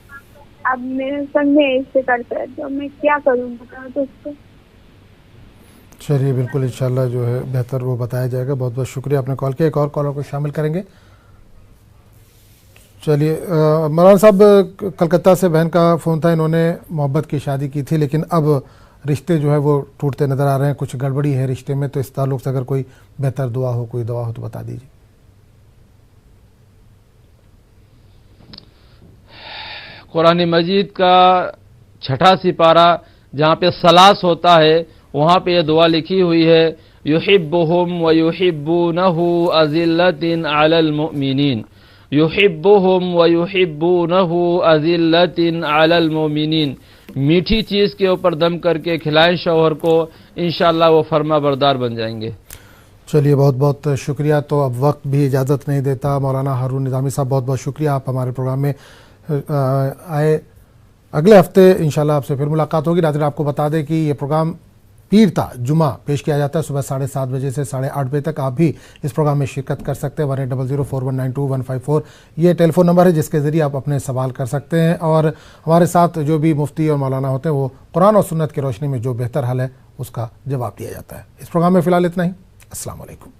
S7: अब मेरे संग में ऐसे करता है तो मैं क्या करूँ, बताओ तो उसको।
S1: चलिए, बिल्कुल इंशाल्लाह जो है बेहतर वो बताया जाएगा। बहुत बहुत शुक्रिया आपने कॉल किया। एक और कॉलर को शामिल करेंगे। चलिए, मौलाना साहब कलकत्ता से बहन का फ़ोन था, इन्होंने मोहब्बत की शादी की थी, लेकिन अब रिश्ते जो है वो टूटते नज़र आ रहे हैं, कुछ गड़बड़ी है रिश्ते में। तो इस ताल्लुक़ से अगर कोई बेहतर दुआ हो, कोई दवा हो तो बता दीजिए।
S2: कुरान मजीद का 6ठा सिपारा जहाँ पे सलास होता है, वहाँ पे यह दुआ लिखी हुई है, युहिब्बुहुम व युहिब्बूनहु अज़िल्लतिन अलल मुमिनीन, युहिब्बुहुम व युहिब्बूनहु अज़िल्लतिन अलल मुमिनीन। मीठी चीज़ के ऊपर दम करके खिलाएं शौहर को, इंशाअल्लाह वो फर्मा बरदार बन जाएंगे।
S1: चलिए, बहुत बहुत शुक्रिया। तो अब वक्त भी इजाज़त नहीं देता। मौलाना हारून निज़ामी साहब, बहुत बहुत शुक्रिया, आप हमारे प्रोग्राम में आए। अगले हफ्ते इंशाल्लाह आपसे फिर मुलाकात होगी। नाज़रीन, आपको बता दें कि ये प्रोग्राम पीरता जुमा पेश किया जाता है सुबह 7:30 बजे से 8:30 बजे तक। आप भी इस प्रोग्राम में शिरकत कर सकते हैं। 180041925154 ये टेलीफोन नंबर है जिसके ज़रिए आप अपने सवाल कर सकते हैं और हमारे साथ जो भी मुफ्ती और मौलाना होते हैं वो कुरान और सुन्नत की रोशनी में जो बेहतर हल है उसका जवाब दिया जाता है। इस प्रोग्राम में फ़िलहाल इतना ही। अस्सलाम वालेकुम।